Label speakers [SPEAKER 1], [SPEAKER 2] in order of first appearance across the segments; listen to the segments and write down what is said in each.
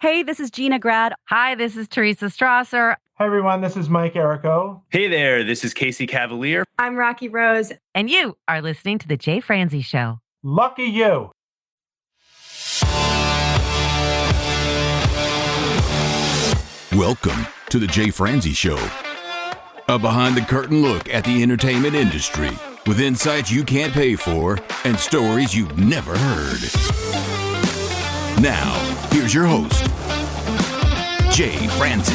[SPEAKER 1] Hey, this is Gina Grad.
[SPEAKER 2] Hi, this is Teresa Strasser.
[SPEAKER 3] Hi, everyone. This is Mike Errico.
[SPEAKER 4] Hey there. This is Casey Cavalier.
[SPEAKER 5] I'm Rocky Rose.
[SPEAKER 2] And you are listening to The Jay Franze Show.
[SPEAKER 3] Lucky you.
[SPEAKER 6] Welcome to The Jay Franze Show. A behind-the-curtain look at the entertainment industry with insights you can't pay for and stories you've never heard. Now, here's your host, Jay Franze.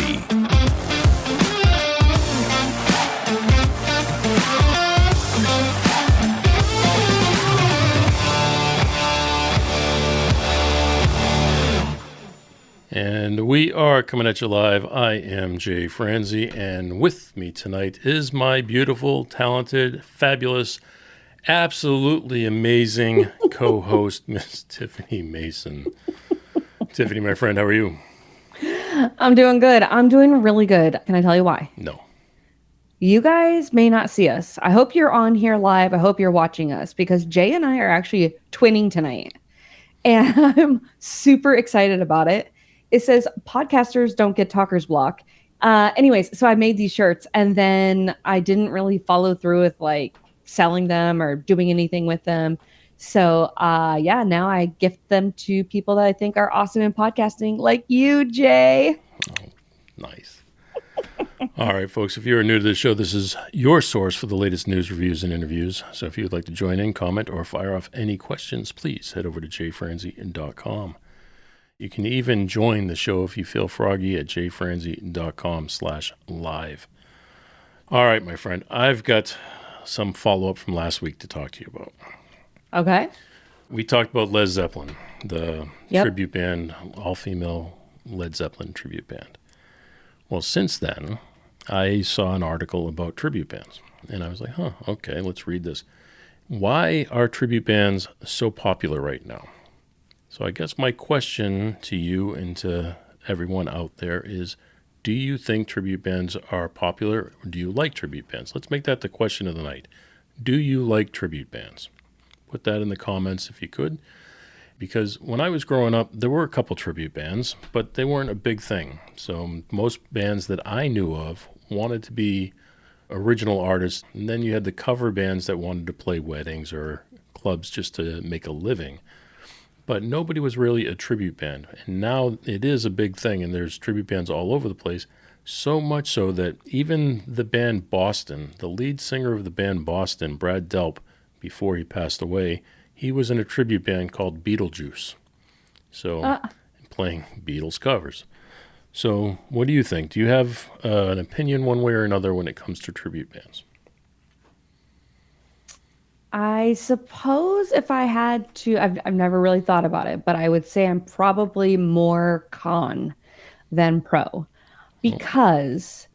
[SPEAKER 7] And we are coming at you live. I am Jay Franze, and with me tonight is my beautiful, talented, fabulous, absolutely amazing co-host, Miss Tiffany Mason. Tiffany, my friend, how are you?
[SPEAKER 5] I'm doing good. I'm doing really good. Can I tell you why?
[SPEAKER 7] No.
[SPEAKER 5] You guys may not see us. I hope you're on here live. I hope you're watching us because Jay and I are actually twinning tonight. And I'm super excited about it. It says podcasters don't get talker's block. Anyways, so I made these shirts and then I didn't really follow through with like selling them or doing anything with them. So now I gift them to people that I think are awesome in podcasting like you, Jay.
[SPEAKER 7] Oh, nice. All right, folks, if you are new to this show, this is your source for the latest news, reviews, and interviews. So if you would like to join in, comment, or fire off any questions, please head over to jfranze.com. You can even join the show if you feel froggy at jfranze.com/live. All right, my friend, I've got some follow-up from last week to talk to you about.
[SPEAKER 5] Okay.
[SPEAKER 7] We talked about Led Zeppelin, the tribute band, all-female Led Zeppelin tribute band. Well, since then, I saw an article about tribute bands, and I was like, okay, let's read this. Why are tribute bands so popular right now? So I guess my question to you and to everyone out there is, do you think tribute bands are popular, or do you like tribute bands? Let's make that the question of the night. Do you like tribute bands? Put that in the comments if you could. Because when I was growing up, there were a couple tribute bands, but they weren't a big thing. So most bands that I knew of wanted to be original artists, and then you had the cover bands that wanted to play weddings or clubs just to make a living. But nobody was really a tribute band. And now it is a big thing, and there's tribute bands all over the place, so much so that even the band Boston, the lead singer of the band Boston, Brad Delp, before he passed away, he was in a tribute band called Beetlejuice. So playing Beatles covers. So what do you think? Do you have an opinion one way or another when it comes to tribute bands?
[SPEAKER 5] I suppose if I had to, I've never really thought about it, but I would say I'm probably more con than pro. Because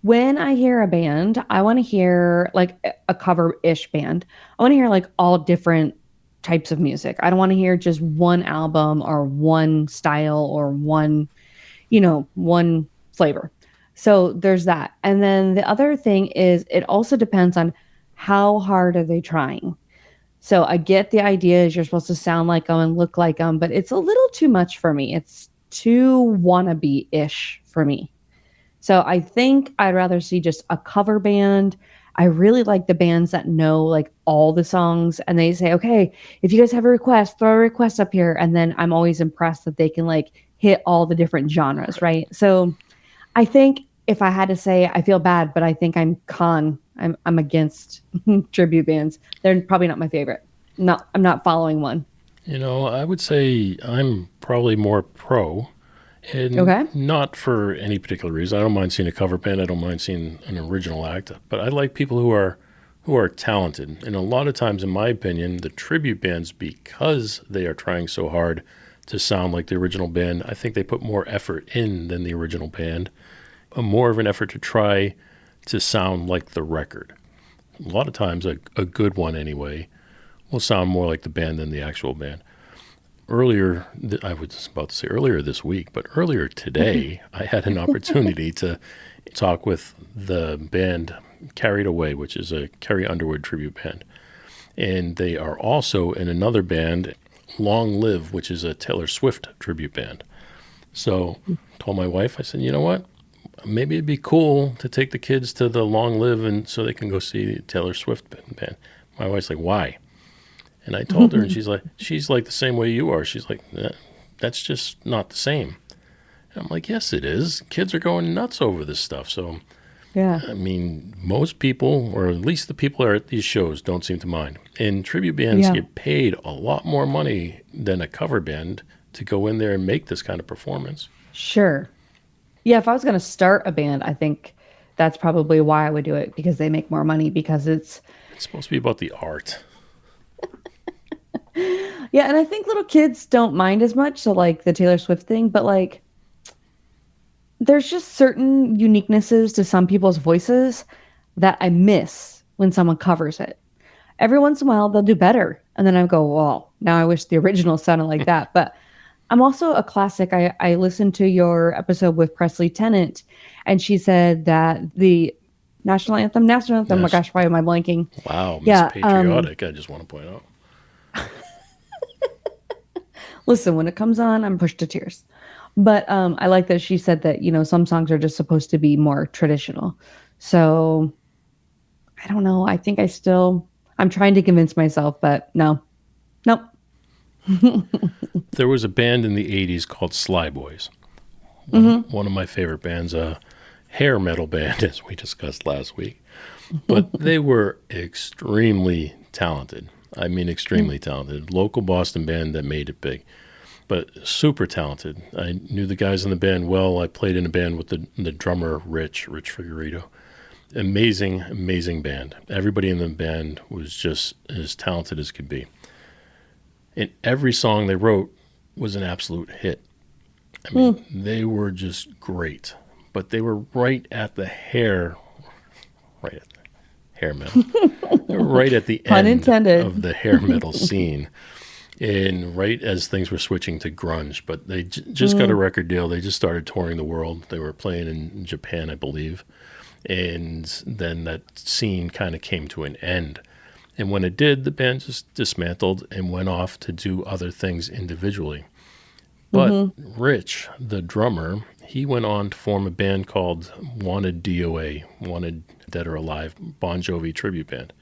[SPEAKER 5] when I hear a band, I want to hear like a cover-ish band. I want to hear like all different types of music. I don't want to hear just one album or one style or one flavor. So there's that. And then the other thing is it also depends on how hard are they trying. So I get the idea is you're supposed to sound like them and look like them, but it's a little too much for me. It's too wannabe-ish for me. So I think I'd rather see just a cover band. I really like the bands that know like all the songs and they say, okay, if you guys have a request, throw a request up here. And then I'm always impressed that they can like hit all the different genres, right? So I think if I had to say, I feel bad, but I think I'm against tribute bands. They're probably not my favorite. I'm not following one.
[SPEAKER 7] I would say I'm probably more pro. And not for any particular reason. I don't mind seeing a cover band. I don't mind seeing an original act. But I like people who are talented. And a lot of times, in my opinion, the tribute bands, because they are trying so hard to sound like the original band, I think they put more effort in than the original band. More of an effort to try to sound like the record. A lot of times, a good one anyway, will sound more like the band than the actual band. Earlier this week, but earlier today, I had an opportunity to talk with the band Carrie'd Away, which is a Carrie Underwood tribute band. And they are also in another band, Long Live, which is a Taylor Swift tribute band. So told my wife, I said, you know what? Maybe it'd be cool to take the kids to the Long Live and so they can go see the Taylor Swift band. My wife's like, why? And I told her, and she's like the same way you are. She's like, that's just not the same. And I'm like, yes, it is. Kids are going nuts over this stuff. So,
[SPEAKER 5] Yeah.
[SPEAKER 7] I mean, most people, or at least the people that are at these shows, don't seem to mind. And tribute bands get paid a lot more money than a cover band to go in there and make this kind of performance.
[SPEAKER 5] Sure. Yeah, if I was going to start a band, I think that's probably why I would do it, because they make more money, because it's
[SPEAKER 7] supposed to be about the art.
[SPEAKER 5] Yeah, and I think little kids don't mind as much, so like the Taylor Swift thing, but like there's just certain uniquenesses to some people's voices that I miss when someone covers it. Every once in a while they'll do better, and then I go, well, now I wish the original sounded like that. But I'm also a classic. I listened to your episode with Presley Tennant, and she said that the national anthem.
[SPEAKER 7] Yes.
[SPEAKER 5] Oh my gosh, why am I blanking?
[SPEAKER 7] Wow, Miss Patriotic, I just want to point out.
[SPEAKER 5] Listen, when it comes on, I'm pushed to tears. But I like that she said that, some songs are just supposed to be more traditional. So I don't know. I think I'm trying to convince myself, but no. Nope.
[SPEAKER 7] There was a band in the 80s called Sly Boys. One of my favorite bands, a hair metal band, as we discussed last week. But they were extremely talented. I mean, extremely talented. Local Boston band that made it big, but super talented. I knew the guys in the band well. I played in a band with the drummer, Rich Figueredo. Amazing band. Everybody in the band was just as talented as could be. And every song they wrote was an absolute hit. I mean, they were just great, but they were right at the hair metal. They were right at the
[SPEAKER 5] Pun
[SPEAKER 7] end
[SPEAKER 5] intended.
[SPEAKER 7] of the hair metal scene. And right as things were switching to grunge, but they just got a record deal. They just started touring the world. They were playing in Japan, I believe. And then that scene kind of came to an end. And when it did, the band just dismantled and went off to do other things individually. But Rich, the drummer, he went on to form a band called Wanted DOA, Wanted Dead or Alive, Bon Jovi tribute band.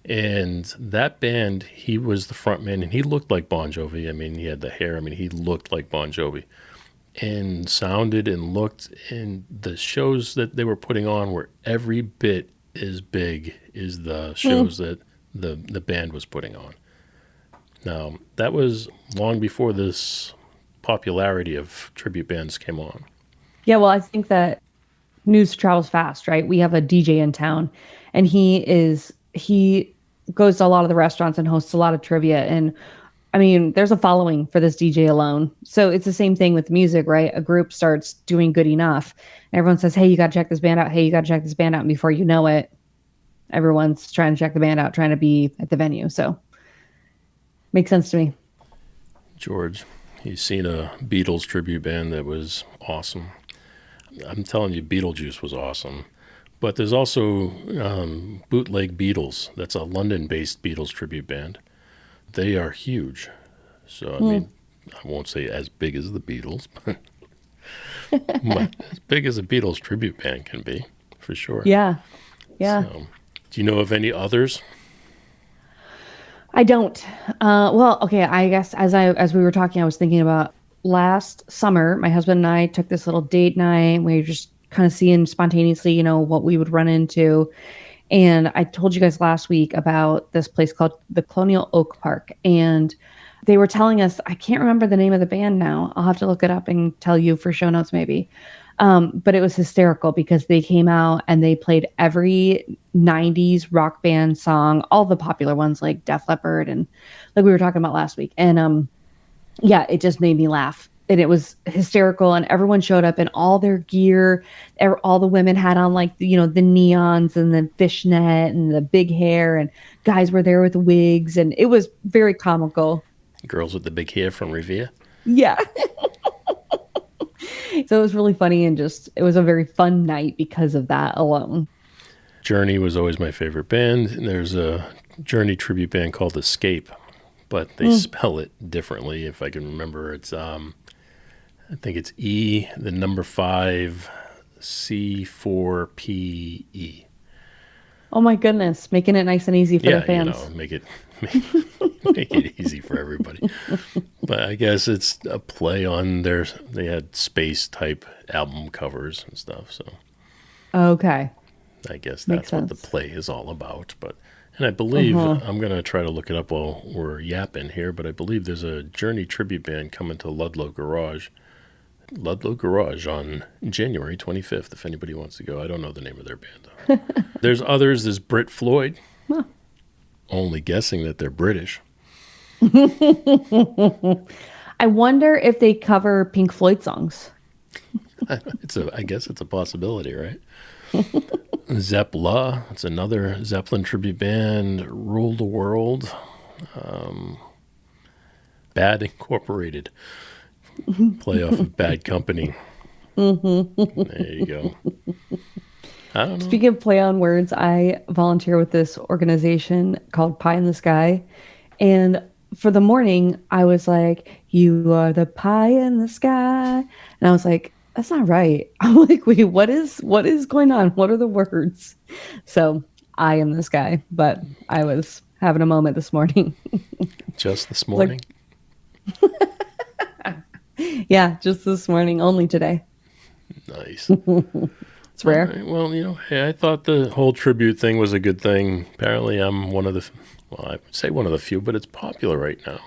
[SPEAKER 7] And that band, he was the front man, and he looked like Bon Jovi. I mean, he had the hair. I mean, he looked like Bon Jovi. And sounded and looked, and the shows that they were putting on were every bit as big as the shows that the band was putting on. Now, that was long before this popularity of tribute bands came on.
[SPEAKER 5] Yeah, well, I think that news travels fast, right? We have a DJ in town, and he goes to a lot of the restaurants and hosts a lot of trivia. And I mean, there's a following for this DJ alone. So it's the same thing with music, right? A group starts doing good enough, and everyone says, hey, you got to check this band out. Hey, you got to check this band out. And before you know it, everyone's trying to check the band out, trying to be at the venue. So makes sense to me.
[SPEAKER 7] George, you've seen a Beatles tribute band that was awesome. I'm telling you, Beetlejuice was awesome. But there's also Bootleg Beatles. That's a London-based Beatles tribute band. They are huge. So, I mean, I won't say as big as the Beatles, but as big as a Beatles tribute band can be, for sure.
[SPEAKER 5] Yeah.
[SPEAKER 7] So, do you know of any others?
[SPEAKER 5] I don't. Well, okay. I guess as we were talking, I was thinking about last summer. My husband and I took this little date night. We were just kind of seeing spontaneously, what we would run into. And I told you guys last week about this place called the Colonial Oak Park, and they were telling us, I can't remember the name of the band now. I'll have to look it up and tell you for show notes maybe. But it was hysterical because they came out and they played every 90s rock band song, all the popular ones like Def Leppard and like we were talking about last week. And yeah, it just made me laugh. And it was hysterical, and everyone showed up in all their gear. All the women had on like, the neons and the fishnet and the big hair, and guys were there with wigs, and it was very comical.
[SPEAKER 7] Girls with the big hair from Revere?
[SPEAKER 5] Yeah. So it was really funny, and it was a very fun night because of that alone.
[SPEAKER 7] Journey was always my favorite band. And there's a Journey tribute band called Escape, but they spell it differently. If I can remember, it's I think it's E, the number 5, C4PE.
[SPEAKER 5] Oh my goodness, making it nice and easy for the fans.
[SPEAKER 7] Make it easy for everybody. But I guess it's a play on they had space type album covers and stuff. So
[SPEAKER 5] okay,
[SPEAKER 7] I guess that's what the play is all about. And I believe I'm going to try to look it up while we're yapping here. But I believe there's a Journey tribute band coming to Ludlow Garage on January 25th, if anybody wants to go. I don't know the name of their band, though. There's others. There's Brit Floyd. Huh. Only guessing that they're British.
[SPEAKER 5] I wonder if they cover Pink Floyd songs.
[SPEAKER 7] I guess it's a possibility, right? Zeppelin. It's another Zeppelin tribute band. Rule the World. Bad Incorporated. Play off of Bad Company. There you go. I don't know.
[SPEAKER 5] Speaking of play on words, I volunteer with this organization called Pie in the Sky. And for the morning, I was like, you are the pie in the sky. And I was like, that's not right. I'm like, wait, what is going on? What are the words? So I am the sky. But I was having a moment this morning.
[SPEAKER 7] Just this morning?
[SPEAKER 5] Yeah, just this morning, only today.
[SPEAKER 7] Nice.
[SPEAKER 5] It's rare.
[SPEAKER 7] Right, well, hey, I thought the whole tribute thing was a good thing. Apparently I'm one of the, I would say one of the few, but it's popular right now.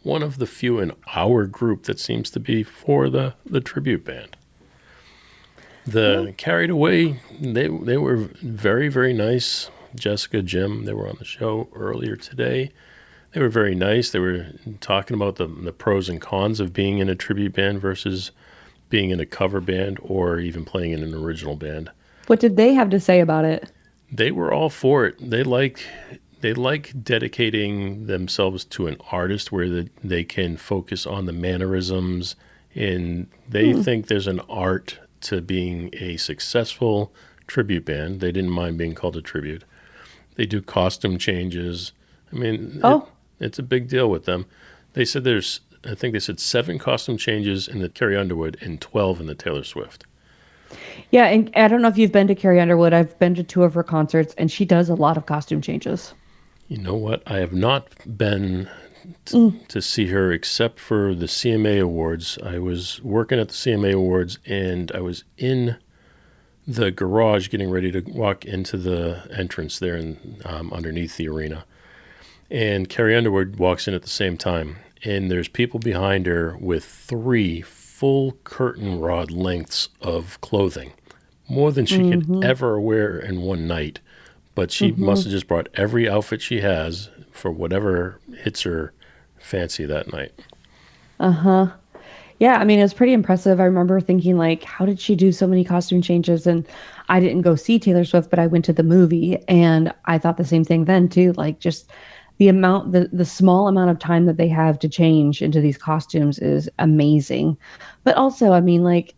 [SPEAKER 7] One of the few in our group that seems to be for the tribute band. Carried Away, they were very, very nice. Jessica, Jim, they were on the show earlier today. They were very nice. They were talking about the pros and cons of being in a tribute band versus being in a cover band or even playing in an original band.
[SPEAKER 5] What did they have to say about it?
[SPEAKER 7] They were all for it. They like dedicating themselves to an artist where they can focus on the mannerisms, and they think there's an art to being a successful tribute band. They didn't mind being called a tribute. They do costume changes. I mean, it's a big deal with them. They said I think they said 7 costume changes in the Carrie Underwood and 12 in the Taylor Swift.
[SPEAKER 5] Yeah, and I don't know if you've been to Carrie Underwood. I've been to 2 of her concerts, and she does a lot of costume changes.
[SPEAKER 7] You know what? I have not been to see her except for the CMA Awards. I was working at the CMA Awards, and I was in the garage getting ready to walk into the entrance there underneath the arena. And Carrie Underwood walks in at the same time. And there's people behind her with 3 full curtain rod lengths of clothing, more than she could ever wear in one night. But she must have just brought every outfit she has for whatever hits her fancy that night.
[SPEAKER 5] Yeah, I mean, it was pretty impressive. I remember thinking, like, how did she do so many costume changes? And I didn't go see Taylor Swift, but I went to the movie, and I thought the same thing then, too. Like, just the small amount of time that they have to change into these costumes is amazing. But also, I mean, like,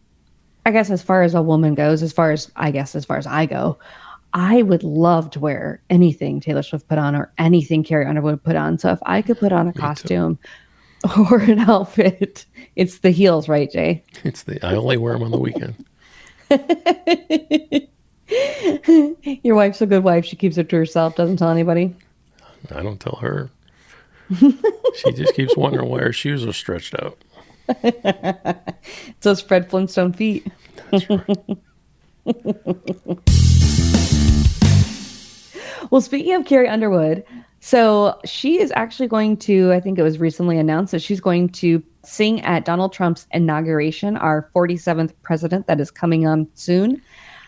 [SPEAKER 5] I guess as far as a woman goes, as far as I go, I would love to wear anything Taylor Swift put on or anything Carrie Underwood put on. So if I could put on a costume or an outfit, it's the heels, right, Jay?
[SPEAKER 7] I only wear them on the weekend.
[SPEAKER 5] Your wife's a good wife. She keeps it to herself, doesn't tell anybody.
[SPEAKER 7] I don't tell her. She just keeps wondering why her shoes are stretched out.
[SPEAKER 5] It's those Fred Flintstone feet.
[SPEAKER 7] That's right.
[SPEAKER 5] Well, speaking of Carrie Underwood, so she is actually going to, I think it was recently announced that she's going to sing at Donald Trump's inauguration, our 47th president that is coming on soon.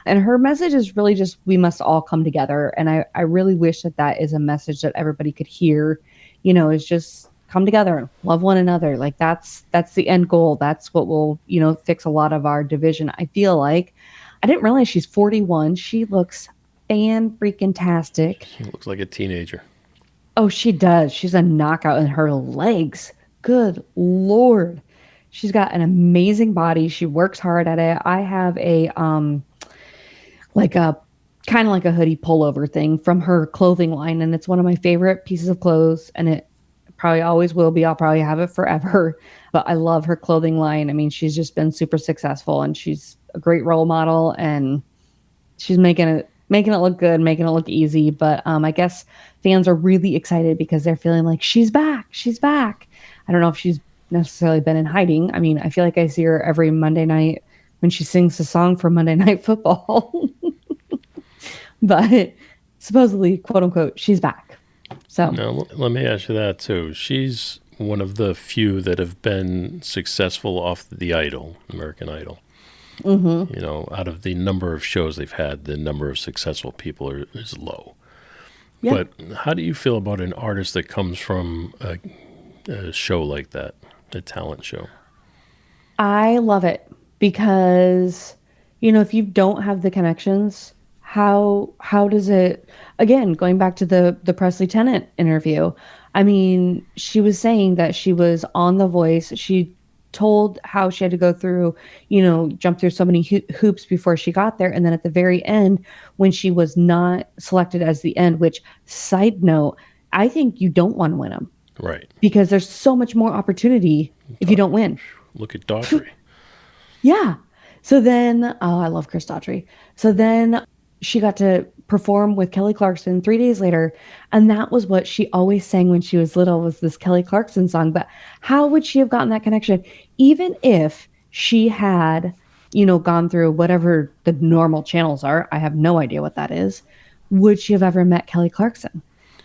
[SPEAKER 5] And her message is really just, we must all come together. And I really wish that is a message that everybody could hear, is just come together and love one another. Like that's the end goal. That's what will, fix a lot of our division. I feel like I didn't realize she's 41. She looks fan-freaking-tastic.
[SPEAKER 7] She looks like a teenager.
[SPEAKER 5] Oh, she does. She's a knockout in her legs. Good Lord. She's got an amazing body. She works hard at it. I have a kind of like a hoodie pullover thing from her clothing line, and it's one of my favorite pieces of clothes, and it probably always will be. I'll probably have it forever. But I love her clothing line. I mean, she's just been super successful, and she's a great role model, and she's making it look good, making it look easy. But I guess fans are really excited because they're feeling like she's back. She's back. I don't know if she's necessarily been in hiding. I mean, I feel like I see her every Monday night when she sings the song for Monday Night Football. But supposedly, quote unquote, she's back. So
[SPEAKER 7] now, let me ask you that too. She's one of the few that have been successful off the Idol, American Idol.
[SPEAKER 5] Mm-hmm.
[SPEAKER 7] You know, out of the number of shows they've had, the number of successful people is low. Yeah. But how do you feel about an artist that comes from a show like that, a talent show?
[SPEAKER 5] I love it because, you know, if you don't have the connections, how does it, again, going back to the Presley Tennant interview, I mean, she was saying that she was on The Voice. She told how she had to go through, you know, jump through so many hoops before she got there. And then at the very end, when she was not selected as the end, which, side note, I think you don't want to win them.
[SPEAKER 7] Right.
[SPEAKER 5] Because there's so much more opportunity if you don't win.
[SPEAKER 7] Look at Daughtry.
[SPEAKER 5] Yeah. So then, oh, I love Chris Daughtry. So then she got to perform with Kelly Clarkson 3 days later. And that was what she always sang when she was little, was this Kelly Clarkson song. But how would she have gotten that connection? Even if she had, you know, gone through whatever the normal channels are, I have no idea what that is. Would she have ever met Kelly Clarkson?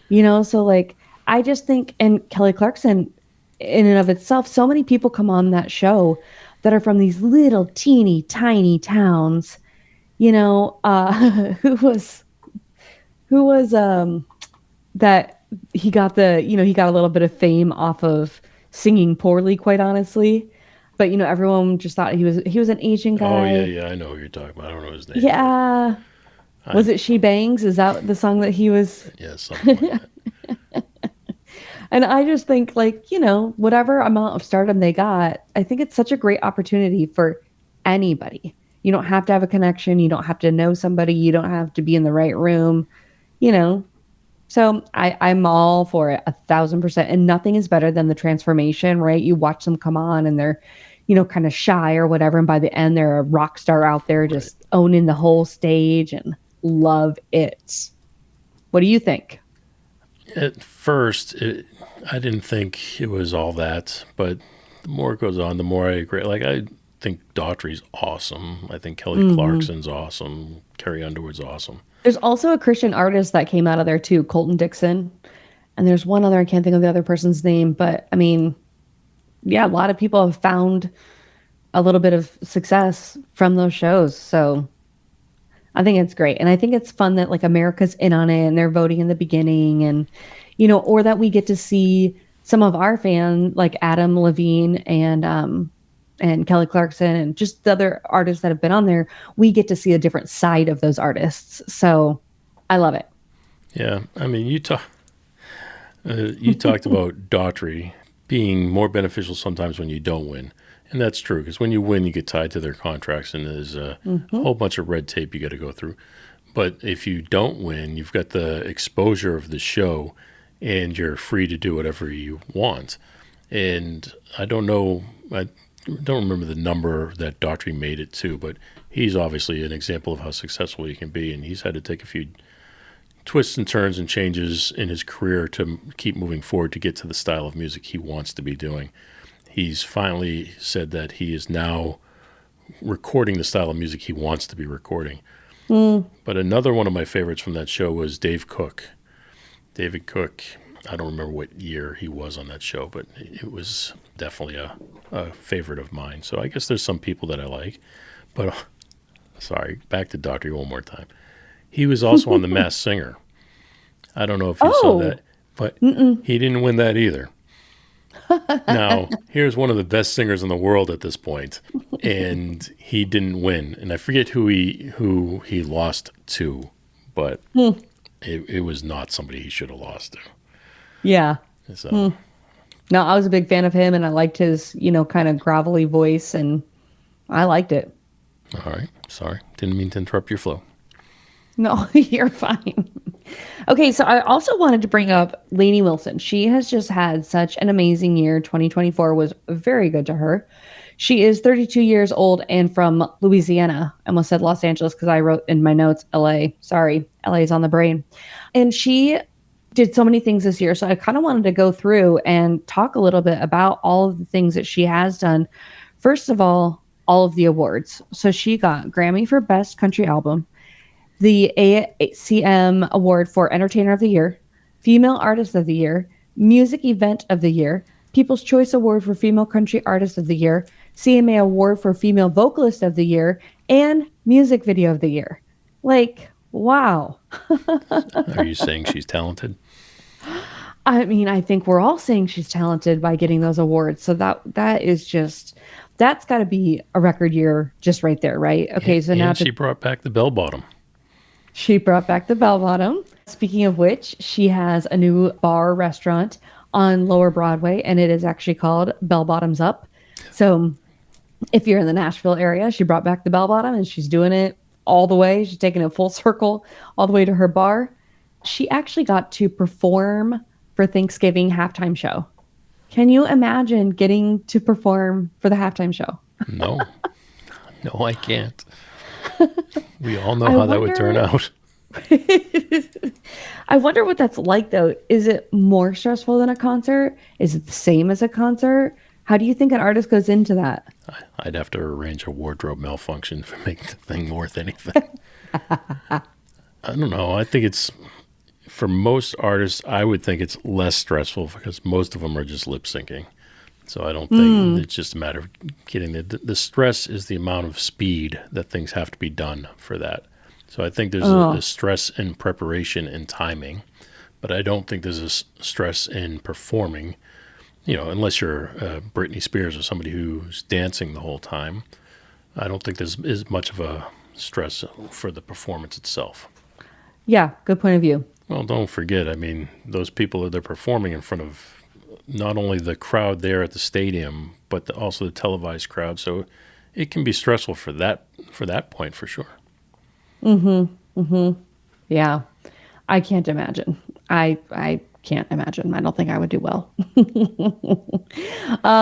[SPEAKER 5] You know, so like, I just think, and Kelly Clarkson in and of itself, so many people come on that show that are from these little teeny tiny towns, you know, who was that he got he got a little bit of fame off of singing poorly, quite honestly. But, you know, everyone just thought he was an Asian guy.
[SPEAKER 7] Oh, yeah, I know who you're talking about. I don't know his name.
[SPEAKER 5] Yeah. Was it She Bangs? Is that the song that he was?
[SPEAKER 7] Yeah, something like that.
[SPEAKER 5] And I just think, like, you know, whatever amount of stardom they got, I think it's such a great opportunity for anybody. You don't have to have a connection. You don't have to know somebody. You don't have to be in the right room, you know. So I'm all for it, 1,000%. And nothing is better than the transformation, right? You watch them come on and they're, you know, kind of shy or whatever. And by the end, they're a rock star out there just owning the whole stage, and love it. What do you think?
[SPEAKER 7] At first, I didn't think it was all that, but the more it goes on, the more I agree. Like, I think Daughtry's awesome. I think Kelly Clarkson's awesome. Carrie Underwood's awesome.
[SPEAKER 5] There's also a Christian artist that came out of there too, Colton Dixon. And there's one other, I can't think of the other person's name, but I mean, yeah, a lot of people have found a little bit of success from those shows. So I think it's great. And I think it's fun that, like, America's in on it and they're voting in the beginning, and, you know, or that we get to see some of our fans like Adam Levine and Kelly Clarkson and just the other artists that have been on there. We get to see a different side of those artists. So I love it.
[SPEAKER 7] Yeah. I mean, you talked about Daughtry being more beneficial sometimes when you don't win. And that's true, because when you win, you get tied to their contracts, and there's a whole bunch of red tape you got to go through. But if you don't win, you've got the exposure of the show, and you're free to do whatever you want. And I don't remember the number that Daughtry made it to, but he's obviously an example of how successful he can be, and he's had to take a few twists and turns and changes in his career to keep moving forward to get to the style of music he wants to be doing. He's finally said that he is now recording the style of music he wants to be recording. But another one of my favorites from that show was Dave Cook. David Cook, I don't remember what year he was on that show, but it was definitely a favorite of mine. So I guess there's some people that I like. But, sorry, back to Daughtry one more time. He was also on The Masked Singer. I don't know if you saw that, but he didn't win that either. Now, here's one of the best singers in the world at this point, and he didn't win. And I forget who he lost to, but it was not somebody he should have lost to.
[SPEAKER 5] Yeah.
[SPEAKER 7] So.
[SPEAKER 5] No, I was a big fan of him, and I liked his, you know, kind of gravelly voice, and I liked it.
[SPEAKER 7] All right. Sorry. Didn't mean to interrupt your flow.
[SPEAKER 5] No, you're fine. Okay, so I also wanted to bring up Lainey Wilson. She has just had such an amazing year. 2024 was very good to her. She is 32 years old and from Louisiana. I almost said Los Angeles because I wrote in my notes LA. Sorry, LA is on the brain. And she did so many things this year. So I kind of wanted to go through and talk a little bit about all of the things that she has done. First of all of the awards. So she got Grammy for Best Country Album, the ACM Award for Entertainer of the Year, Female Artist of the Year, Music Event of the Year, People's Choice Award for Female Country Artist of the Year, CMA Award for Female Vocalist of the Year, and Music Video of the Year. Like, wow.
[SPEAKER 7] Are you saying she's talented?
[SPEAKER 5] I mean, I think we're all saying she's talented by getting those awards. So that is just, that's got to be a record year just right there, right? Okay, so now
[SPEAKER 7] she brought back the bell bottom.
[SPEAKER 5] She brought back the bell bottom. Speaking of which, she has a new bar restaurant on Lower Broadway, and it is actually called Bell Bottoms Up. So if you're in the Nashville area, she brought back the bell bottom, and she's doing it all the way. She's taking it full circle all the way to her bar. She actually got to perform for Thanksgiving halftime show. Can you imagine getting to perform for the halftime show?
[SPEAKER 7] No, I can't. We all know how that would turn out.
[SPEAKER 5] I wonder what that's like, though. Is it more stressful than a concert? Is it the same as a concert? How do you think an artist goes into that?
[SPEAKER 7] I'd have to arrange a wardrobe malfunction to make the thing worth anything. I don't know. I think it's, for most artists, I would think it's less stressful because most of them are just lip syncing. So I don't think it's just a matter of getting the stress is the amount of speed that things have to be done for that. So I think there's a stress in preparation and timing, but I don't think there's a stress in performing, unless you're Britney Spears or somebody who's dancing the whole time. I don't think there's as much of a stress for the performance itself.
[SPEAKER 5] Yeah, good point of view.
[SPEAKER 7] Well, don't forget, those people they're performing in front of not only the crowd there at the stadium, but also the televised crowd. So it can be stressful for that point for sure.
[SPEAKER 5] Yeah, I can't imagine. I can't imagine. I don't think I would do well.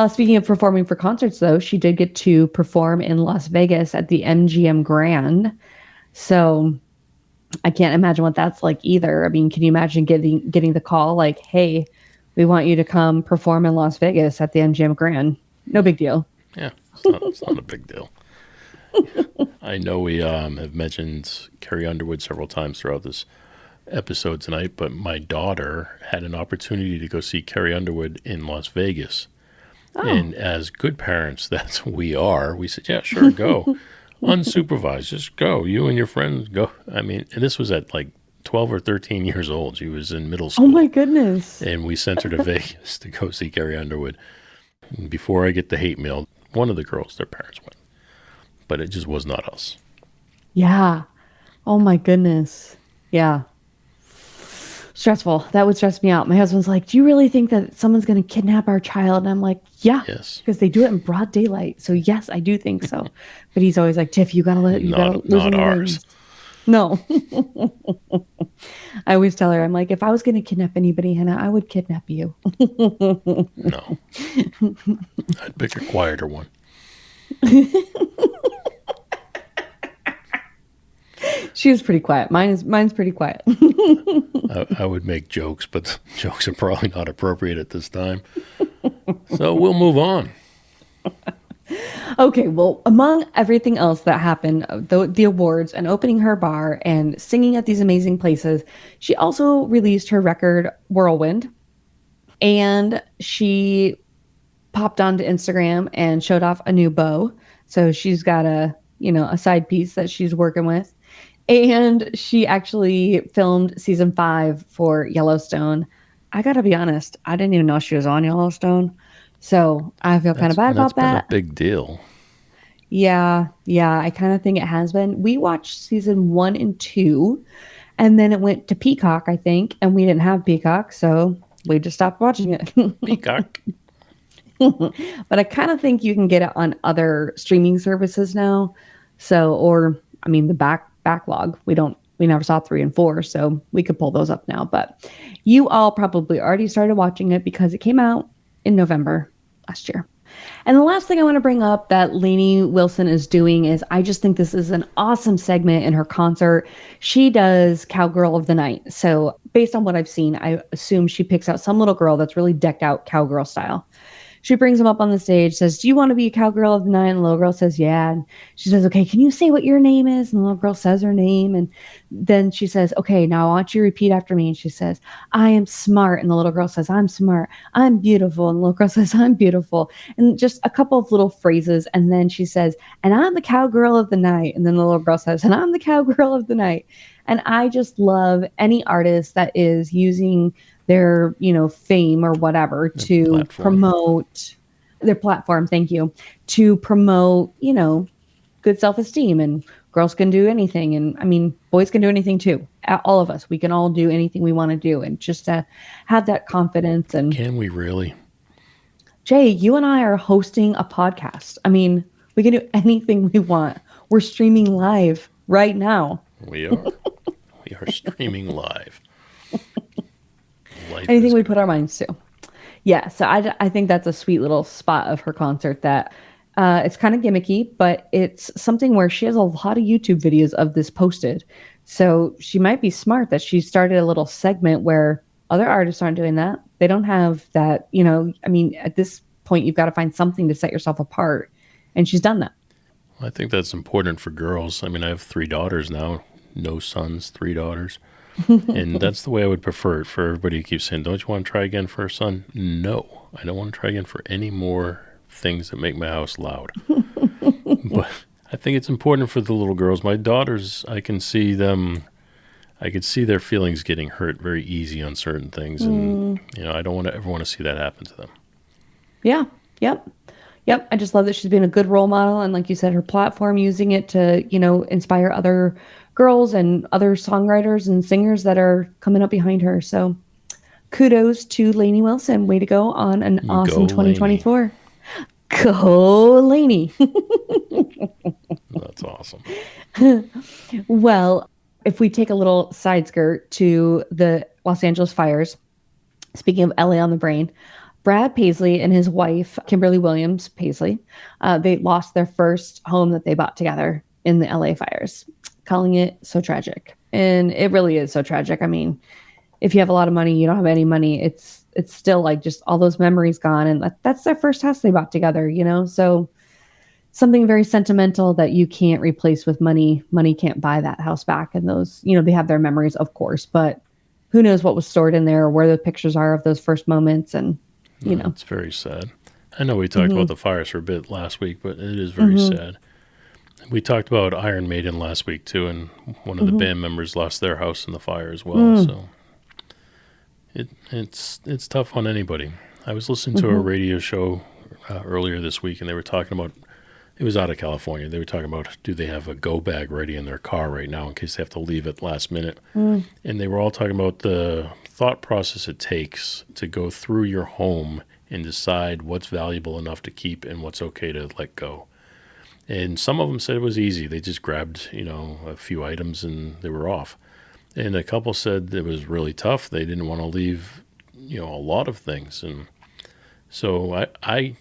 [SPEAKER 5] Speaking of performing for concerts, though, she did get to perform in Las Vegas at the MGM Grand. So I can't imagine what that's like either. I mean, can you imagine getting the call like, hey, we want you to come perform in Las Vegas at the MGM Grand? No big deal.
[SPEAKER 7] Yeah, it's not a big deal. I know we have mentioned Carrie Underwood several times throughout this episode tonight, but my daughter had an opportunity to go see Carrie Underwood in Las Vegas. Oh. And as good parents that we are, we said, yeah, sure, go. Unsupervised, just go. You and your friends go. And this was at like 12 or 13 years old. She was in middle school.
[SPEAKER 5] Oh, my goodness.
[SPEAKER 7] And we sent her to Vegas to go see Carrie Underwood. And before I get the hate mail, one of the girls, their parents went. But it just was not us.
[SPEAKER 5] Yeah. Oh, my goodness. Yeah. Stressful. That would stress me out. My husband's like, do you really think that someone's going to kidnap our child? And I'm like, yeah.
[SPEAKER 7] Yes.
[SPEAKER 5] Because they do it in broad daylight. So, yes, I do think so. But he's always like, Tiff, you got to let you got to
[SPEAKER 7] not ours.
[SPEAKER 5] No. I always tell her, I'm like, if I was going to kidnap anybody, Hannah, I would kidnap you.
[SPEAKER 7] No. I'd pick a quieter one.
[SPEAKER 5] She was pretty quiet. Mine's pretty quiet.
[SPEAKER 7] I would make jokes, but jokes are probably not appropriate at this time. So we'll move on.
[SPEAKER 5] Okay, well, among everything else that happened, the awards and opening her bar and singing at these amazing places, she also released her record, Whirlwind. And she popped onto Instagram and showed off a new bow. So she's got a side piece that she's working with. And she actually filmed season 5 for Yellowstone. I got to be honest, I didn't even know she was on Yellowstone. So I feel kind of bad about that.
[SPEAKER 7] That's been a big deal.
[SPEAKER 5] Yeah. I kind of think it has been. We watched season 1 and 2, and then it went to Peacock, I think, and we didn't have Peacock, so we just stopped watching it.
[SPEAKER 7] Peacock.
[SPEAKER 5] But I kind of think you can get it on other streaming services now. So, the backlog. We don't we never saw 3 and 4, so we could pull those up now. But you all probably already started watching it because it came out in November last year. And the last thing I want to bring up that Lainey Wilson is doing is I just think this is an awesome segment in her concert. She does Cowgirl of the Night. So based on what I've seen, I assume she picks out some little girl that's really decked out cowgirl style. She brings them up on the stage, says, do you want to be a cowgirl of the night? And the little girl says, yeah. And she says, okay, can you say what your name is? And the little girl says her name. And then she says, okay, now I want you to repeat after me. And she says, I am smart. And the little girl says, I'm smart. I'm beautiful. And the little girl says, I'm beautiful. And just a couple of little phrases. And then she says, and I'm the cowgirl of the night. And then the little girl says, and I'm the cowgirl of the night. And I just love any artist that is using their, fame or whatever to promote their platform. Thank you. To promote, good self-esteem, and girls can do anything. And I mean, boys can do anything too. All of us, we can all do anything we want to do. And just to have that confidence. And
[SPEAKER 7] can we really?
[SPEAKER 5] Jay, you and I are hosting a podcast. I mean, we can do anything we want. We're streaming live right now.
[SPEAKER 7] We are. We are streaming live.
[SPEAKER 5] Anything we put our minds to. Yeah, so I think that's a sweet little spot of her concert that it's kind of gimmicky, but it's something where she has a lot of YouTube videos of this posted. So she might be smart that she started a little segment where other artists aren't doing that. They don't have that, at this point, you've got to find something to set yourself apart. And she's done that.
[SPEAKER 7] I think that's important for girls. I mean, I have 3 daughters now. No sons, 3 daughters. And that's the way I would prefer it. For everybody who keeps saying, don't you want to try again for a son? No, I don't want to try again for any more things that make my house loud. But I think it's important for the little girls. My daughters, I can see their feelings getting hurt very easy on certain things. And, I don't ever want to see that happen to them.
[SPEAKER 5] Yeah. Yep. I just love that she's been a good role model. And like you said, her platform, using it to, inspire other girls and other songwriters and singers that are coming up behind her. So kudos to Lainey Wilson. Way to go on an awesome 2024. Go Lainey.
[SPEAKER 7] That's awesome.
[SPEAKER 5] Well, if we take a little side skirt to the Los Angeles fires, speaking of LA on the brain, Brad Paisley and his wife, Kimberly Williams Paisley, they lost their first home that they bought together in the LA fires, calling it so tragic. And it really is so tragic. I mean, if you have a lot of money, you don't have any money, it's still like just all those memories gone. And that's their first house they bought together, So something very sentimental that you can't replace with money. Money can't buy that house back. And those, they have their memories, of course, but who knows what was stored in there or where the pictures are of those first moments. And,
[SPEAKER 7] It's very sad. I know we talked about the fires for a bit last week, but it is very sad. We talked about Iron Maiden last week too, and one of the band members lost their house in the fire as well. So it's tough on anybody. I was listening to a radio show earlier this week, and they were talking about, it was out of California. They were talking about, do they have a go bag ready in their car right now in case they have to leave at last minute? And they were all talking about the thought process it takes to go through your home and decide what's valuable enough to keep and what's okay to let go. And some of them said it was easy. They just grabbed, a few items and they were off. And a couple said it was really tough. They didn't want to leave, a lot of things. And so I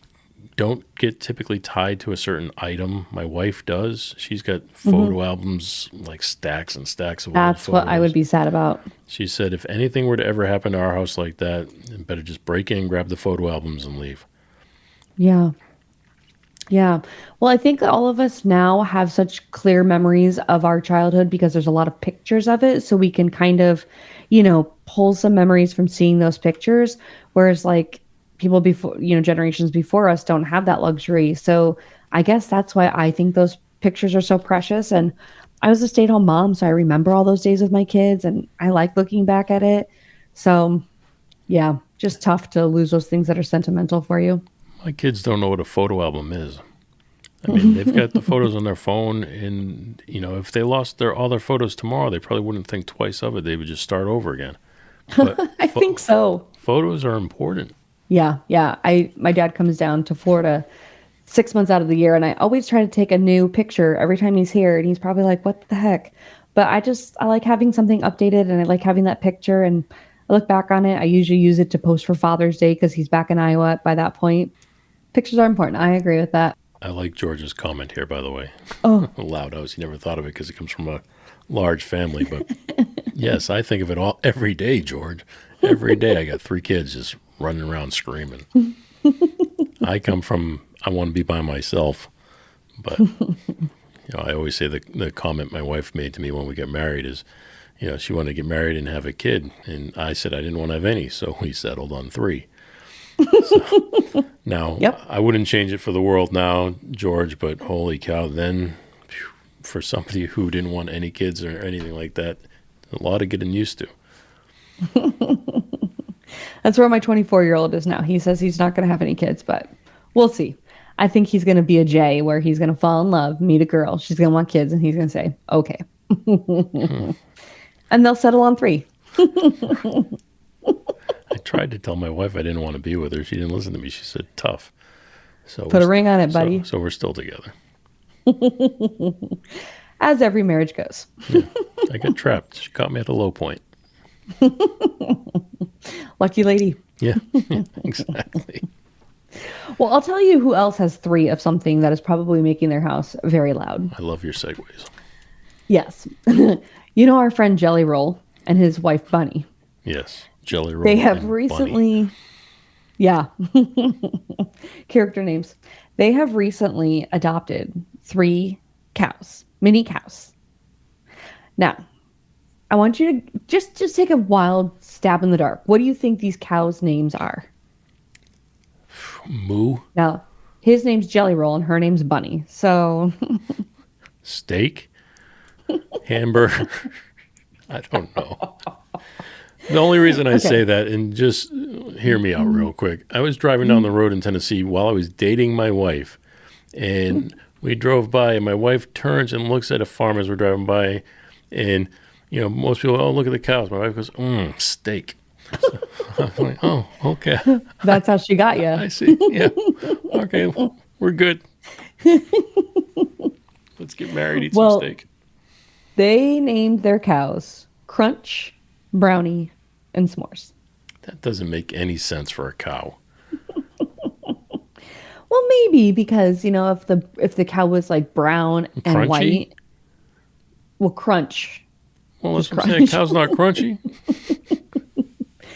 [SPEAKER 7] don't get typically tied to a certain item. My wife does. She's got photo albums, like stacks and stacks of old
[SPEAKER 5] That's
[SPEAKER 7] photos.
[SPEAKER 5] what I would be sad about.
[SPEAKER 7] She said, if anything were to ever happen to our house like that, you better just break in, grab the photo albums, and leave.
[SPEAKER 5] Yeah. Well, I think all of us now have such clear memories of our childhood because there's a lot of pictures of it. So we can kind of, pull some memories from seeing those pictures. Whereas like people before, generations before us don't have that luxury. So I guess that's why I think those pictures are so precious. And I was a stay-at-home mom, so I remember all those days with my kids and I like looking back at it. So yeah, just tough to lose those things that are sentimental for you.
[SPEAKER 7] My kids don't know what a photo album is. I mean, they've got the photos on their phone, and, if they lost all their photos tomorrow, they probably wouldn't think twice of it. They would just start over again. But
[SPEAKER 5] I think so.
[SPEAKER 7] Photos are important.
[SPEAKER 5] Yeah. My dad comes down to Florida 6 months out of the year, and I always try to take a new picture every time he's here, and he's probably like, what the heck? But I like having something updated, and I like having that picture, and I look back on it. I usually use it to post for Father's Day because he's back in Iowa by that point. Pictures are important. I agree with that.
[SPEAKER 7] I like George's comment here, by the way.
[SPEAKER 5] Oh.
[SPEAKER 7] Loud house. He never thought of it because it comes from a large family. But yes, I think of it all every day, George. Every day I got 3 kids just running around screaming. I come from, I want to be by myself. But, I always say the comment my wife made to me when we got married is, she wanted to get married and have a kid. And I said I didn't want to have any. So we settled on 3. So, now,
[SPEAKER 5] yep.
[SPEAKER 7] I wouldn't change it for the world now, George, but holy cow, then for somebody who didn't want any kids or anything like that, a lot of getting used to.
[SPEAKER 5] That's where my 24-year-old is now. He says he's not going to have any kids, but we'll see. I think he's going to be a J where he's going to fall in love, meet a girl. She's going to want kids, and he's going to say, okay. And they'll settle on 3.
[SPEAKER 7] I tried to tell my wife I didn't want to be with her. She didn't listen to me. She said, tough. So
[SPEAKER 5] put a ring on it, buddy.
[SPEAKER 7] So we're still together.
[SPEAKER 5] As every marriage goes.
[SPEAKER 7] Yeah, I got trapped. She caught me at a low point.
[SPEAKER 5] Lucky lady.
[SPEAKER 7] Yeah, exactly.
[SPEAKER 5] Well, I'll tell you who else has 3 of something that is probably making their house very loud.
[SPEAKER 7] I love your segues.
[SPEAKER 5] Yes. Our friend Jelly Roll and his wife Bunny.
[SPEAKER 7] Yes. Jelly Roll.
[SPEAKER 5] They have recently,
[SPEAKER 7] Bunny.
[SPEAKER 5] Yeah, character names. They have recently adopted 3 cows, mini cows. Now, I want you to just take a wild stab in the dark. What do you think these cows' names are?
[SPEAKER 7] Moo.
[SPEAKER 5] Now, his name's Jelly Roll and her name's Bunny. So,
[SPEAKER 7] steak, hamburger. I don't know. The only reason I say that, and just hear me out real quick, I was driving down the road in Tennessee while I was dating my wife, and we drove by, and my wife turns and looks at a farm as we're driving by, and, most people, oh, look at the cows. My wife goes, steak. So I'm like, oh, okay.
[SPEAKER 5] That's how she got you.
[SPEAKER 7] I see. Yeah. Okay, well, we're good. Let's get married, eat some steak.
[SPEAKER 5] They named their cows Crunch, Brownie, and S'mores.
[SPEAKER 7] That doesn't make any sense for a cow.
[SPEAKER 5] Well, maybe because, if the cow was like brown and
[SPEAKER 7] crunchy?
[SPEAKER 5] White, well, Crunch.
[SPEAKER 7] Well, let's say a cow's not crunchy.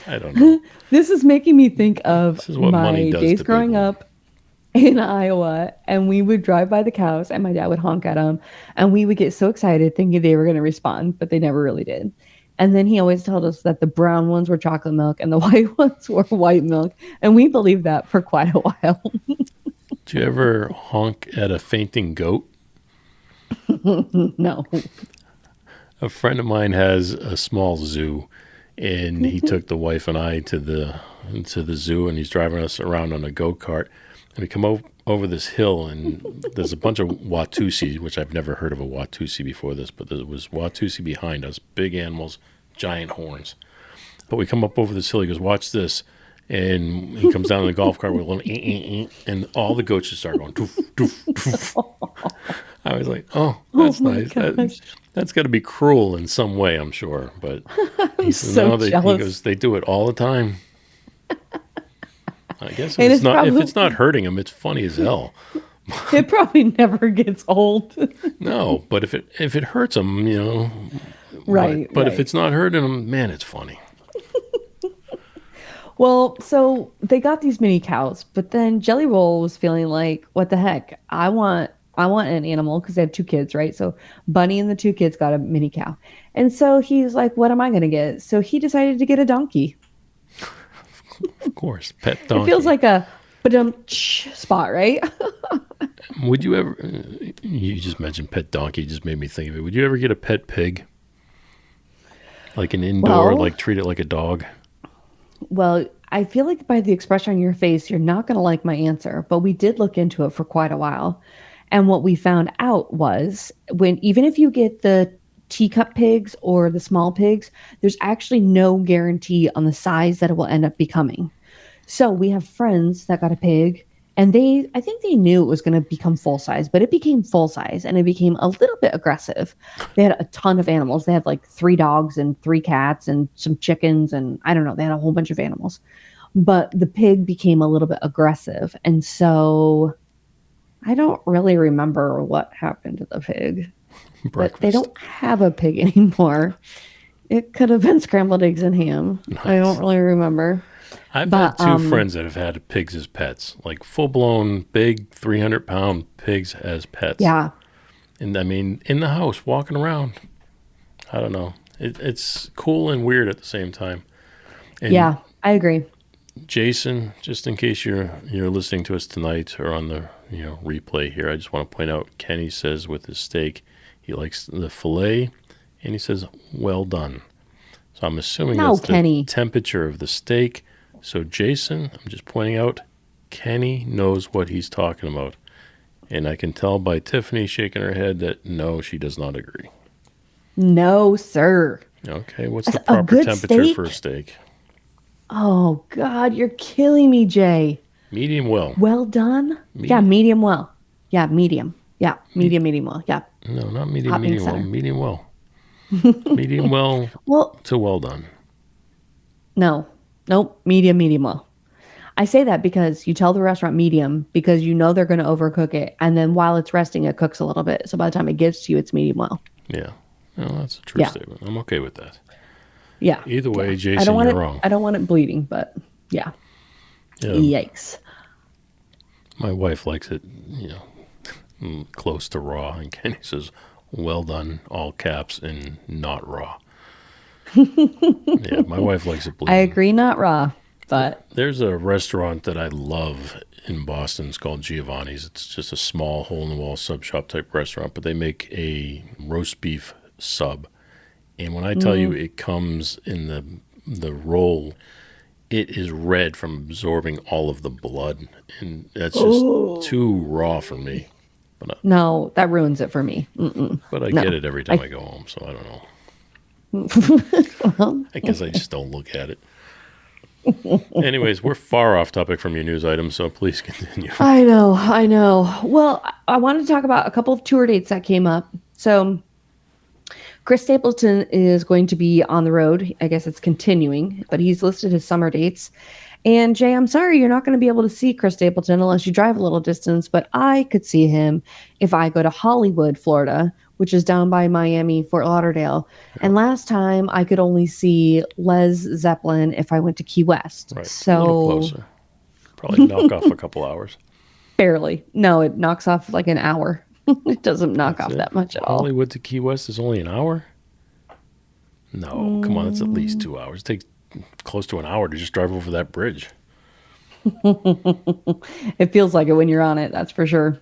[SPEAKER 7] I don't know.
[SPEAKER 5] This is making me think of my days
[SPEAKER 7] to
[SPEAKER 5] growing
[SPEAKER 7] people.
[SPEAKER 5] up in Iowa, and we would drive by the cows, and my dad would honk at them, and we would get so excited thinking they were going to respond, but they never really did. And then he always told us that the brown ones were chocolate milk and the white ones were white milk, and we believed that for quite a while.
[SPEAKER 7] Do you ever honk at a fainting goat?
[SPEAKER 5] No.
[SPEAKER 7] A friend of mine has a small zoo, and he took the wife and I to the zoo, and he's driving us around on a go-kart. And we come over this hill, and there's a bunch of Watusi, which I've never heard of a Watusi before this, but there was Watusi behind us, big animals, giant horns. But we come up over this hill, he goes, watch this. And he comes down in the golf cart with a little, and all the goats just start going, doof, doof, doof. I was like, oh, that's nice. That's got to be cruel in some way, I'm sure. But he says, he goes, they do it all the time. I guess if it's not hurting him, it's funny as hell.
[SPEAKER 5] It probably never gets old.
[SPEAKER 7] No, but if it hurts him,
[SPEAKER 5] right.
[SPEAKER 7] But if it's not hurting him, man, it's funny.
[SPEAKER 5] Well, so they got these mini cows, but then Jelly Roll was feeling like, what the heck? I want an animal because they have 2 kids, right? So Bunny and the 2 kids got a mini cow. And so he's like, what am I going to get? So he decided to get a donkey.
[SPEAKER 7] Of course, pet donkey.
[SPEAKER 5] It feels like a spot, right?
[SPEAKER 7] Would you ever, you just mentioned pet donkey, just made me think of it. Would you ever get a pet pig? Like an indoor, like treat it like a dog?
[SPEAKER 5] Well, I feel like by the expression on your face, you're not going to like my answer, but we did look into it for quite a while. And what we found out was even if you get the teacup pigs or the small pigs, there's actually no guarantee on the size that it will end up becoming. So we have friends that got a pig And I think they knew it was going to become full size, but it became full size and it became a little bit aggressive. They had a ton of animals. They had like 3 dogs and 3 cats and some chickens. And I don't know, they had a whole bunch of animals, but the pig became a little bit aggressive. And so I don't really remember what happened to the pig, but they don't have a pig anymore. It could have been scrambled eggs and ham. Nice. I don't really remember.
[SPEAKER 7] I've had 2 friends that have had pigs as pets, like full-blown big 300-pound pigs as pets.
[SPEAKER 5] Yeah.
[SPEAKER 7] And I mean, in the house, walking around. I don't know. It's cool and weird at the same time. And
[SPEAKER 5] yeah, I agree.
[SPEAKER 7] Jason, just in case you're listening to us tonight or on the replay here, I just want to point out Kenny says with his steak, he likes the filet, and he says, well done. So I'm assuming that's Kenny. The temperature of the steak. So Jason, I'm just pointing out, Kenny knows what he's talking about. And I can tell by Tiffany shaking her head that no, she does not agree.
[SPEAKER 5] No, sir.
[SPEAKER 7] Okay, what's the proper temperature for a steak?
[SPEAKER 5] Oh, God, you're killing me, Jay.
[SPEAKER 7] Medium well.
[SPEAKER 5] Well done? Yeah, medium well. Yeah, medium. Yeah, medium well. Yeah.
[SPEAKER 7] No, not medium well. Medium well. Medium well to well done.
[SPEAKER 5] No. Nope. Medium well. I say that because you tell the restaurant medium because you know they're going to overcook it. And then while it's resting, it cooks a little bit. So by the time it gets to you, it's medium well.
[SPEAKER 7] Yeah. No, that's a true statement. I'm okay with that.
[SPEAKER 5] Yeah.
[SPEAKER 7] Either way, Jason, you're wrong.
[SPEAKER 5] I don't want it bleeding, but yeah. Yikes.
[SPEAKER 7] My wife likes it, close to raw. And Kenny says, well done, all caps, and not raw. Yeah, my wife likes it bleeding.
[SPEAKER 5] I agree, not raw, but
[SPEAKER 7] there's a restaurant that I love in Boston. It's called Giovanni's. It's just a small hole-in-the-wall sub shop type restaurant, but they make a roast beef sub. And when I tell you it comes in the roll, it is red from absorbing all of the blood, and that's just too raw for me. But
[SPEAKER 5] no, that ruins it for me. Mm-mm.
[SPEAKER 7] But I get it every time I go home, so I don't know.
[SPEAKER 5] Well,
[SPEAKER 7] I guess I just don't look at it. Anyways, we're far off topic from your news items, so please continue.
[SPEAKER 5] I know. Well, I wanted to talk about a couple of tour dates that came up. So Chris Stapleton is going to be on the road. I guess it's continuing, but he's listed his summer dates. And Jay, I'm sorry you're not going to be able to see Chris Stapleton unless you drive a little distance, but I could see him if I go to Hollywood, Florida, which is down by Miami, Fort Lauderdale. Yeah. And last time I could only see Led Zeppelin if I went to Key West.
[SPEAKER 7] Right.
[SPEAKER 5] So
[SPEAKER 7] a little closer. Probably knock off a couple hours.
[SPEAKER 5] Barely. No, it knocks off like an hour. It doesn't knock off that much at all.
[SPEAKER 7] Hollywood to Key West is only an hour? No, come on, it's at least 2 hours. It takes close to an hour to just drive over that bridge.
[SPEAKER 5] It feels like it when you're on it, that's for sure.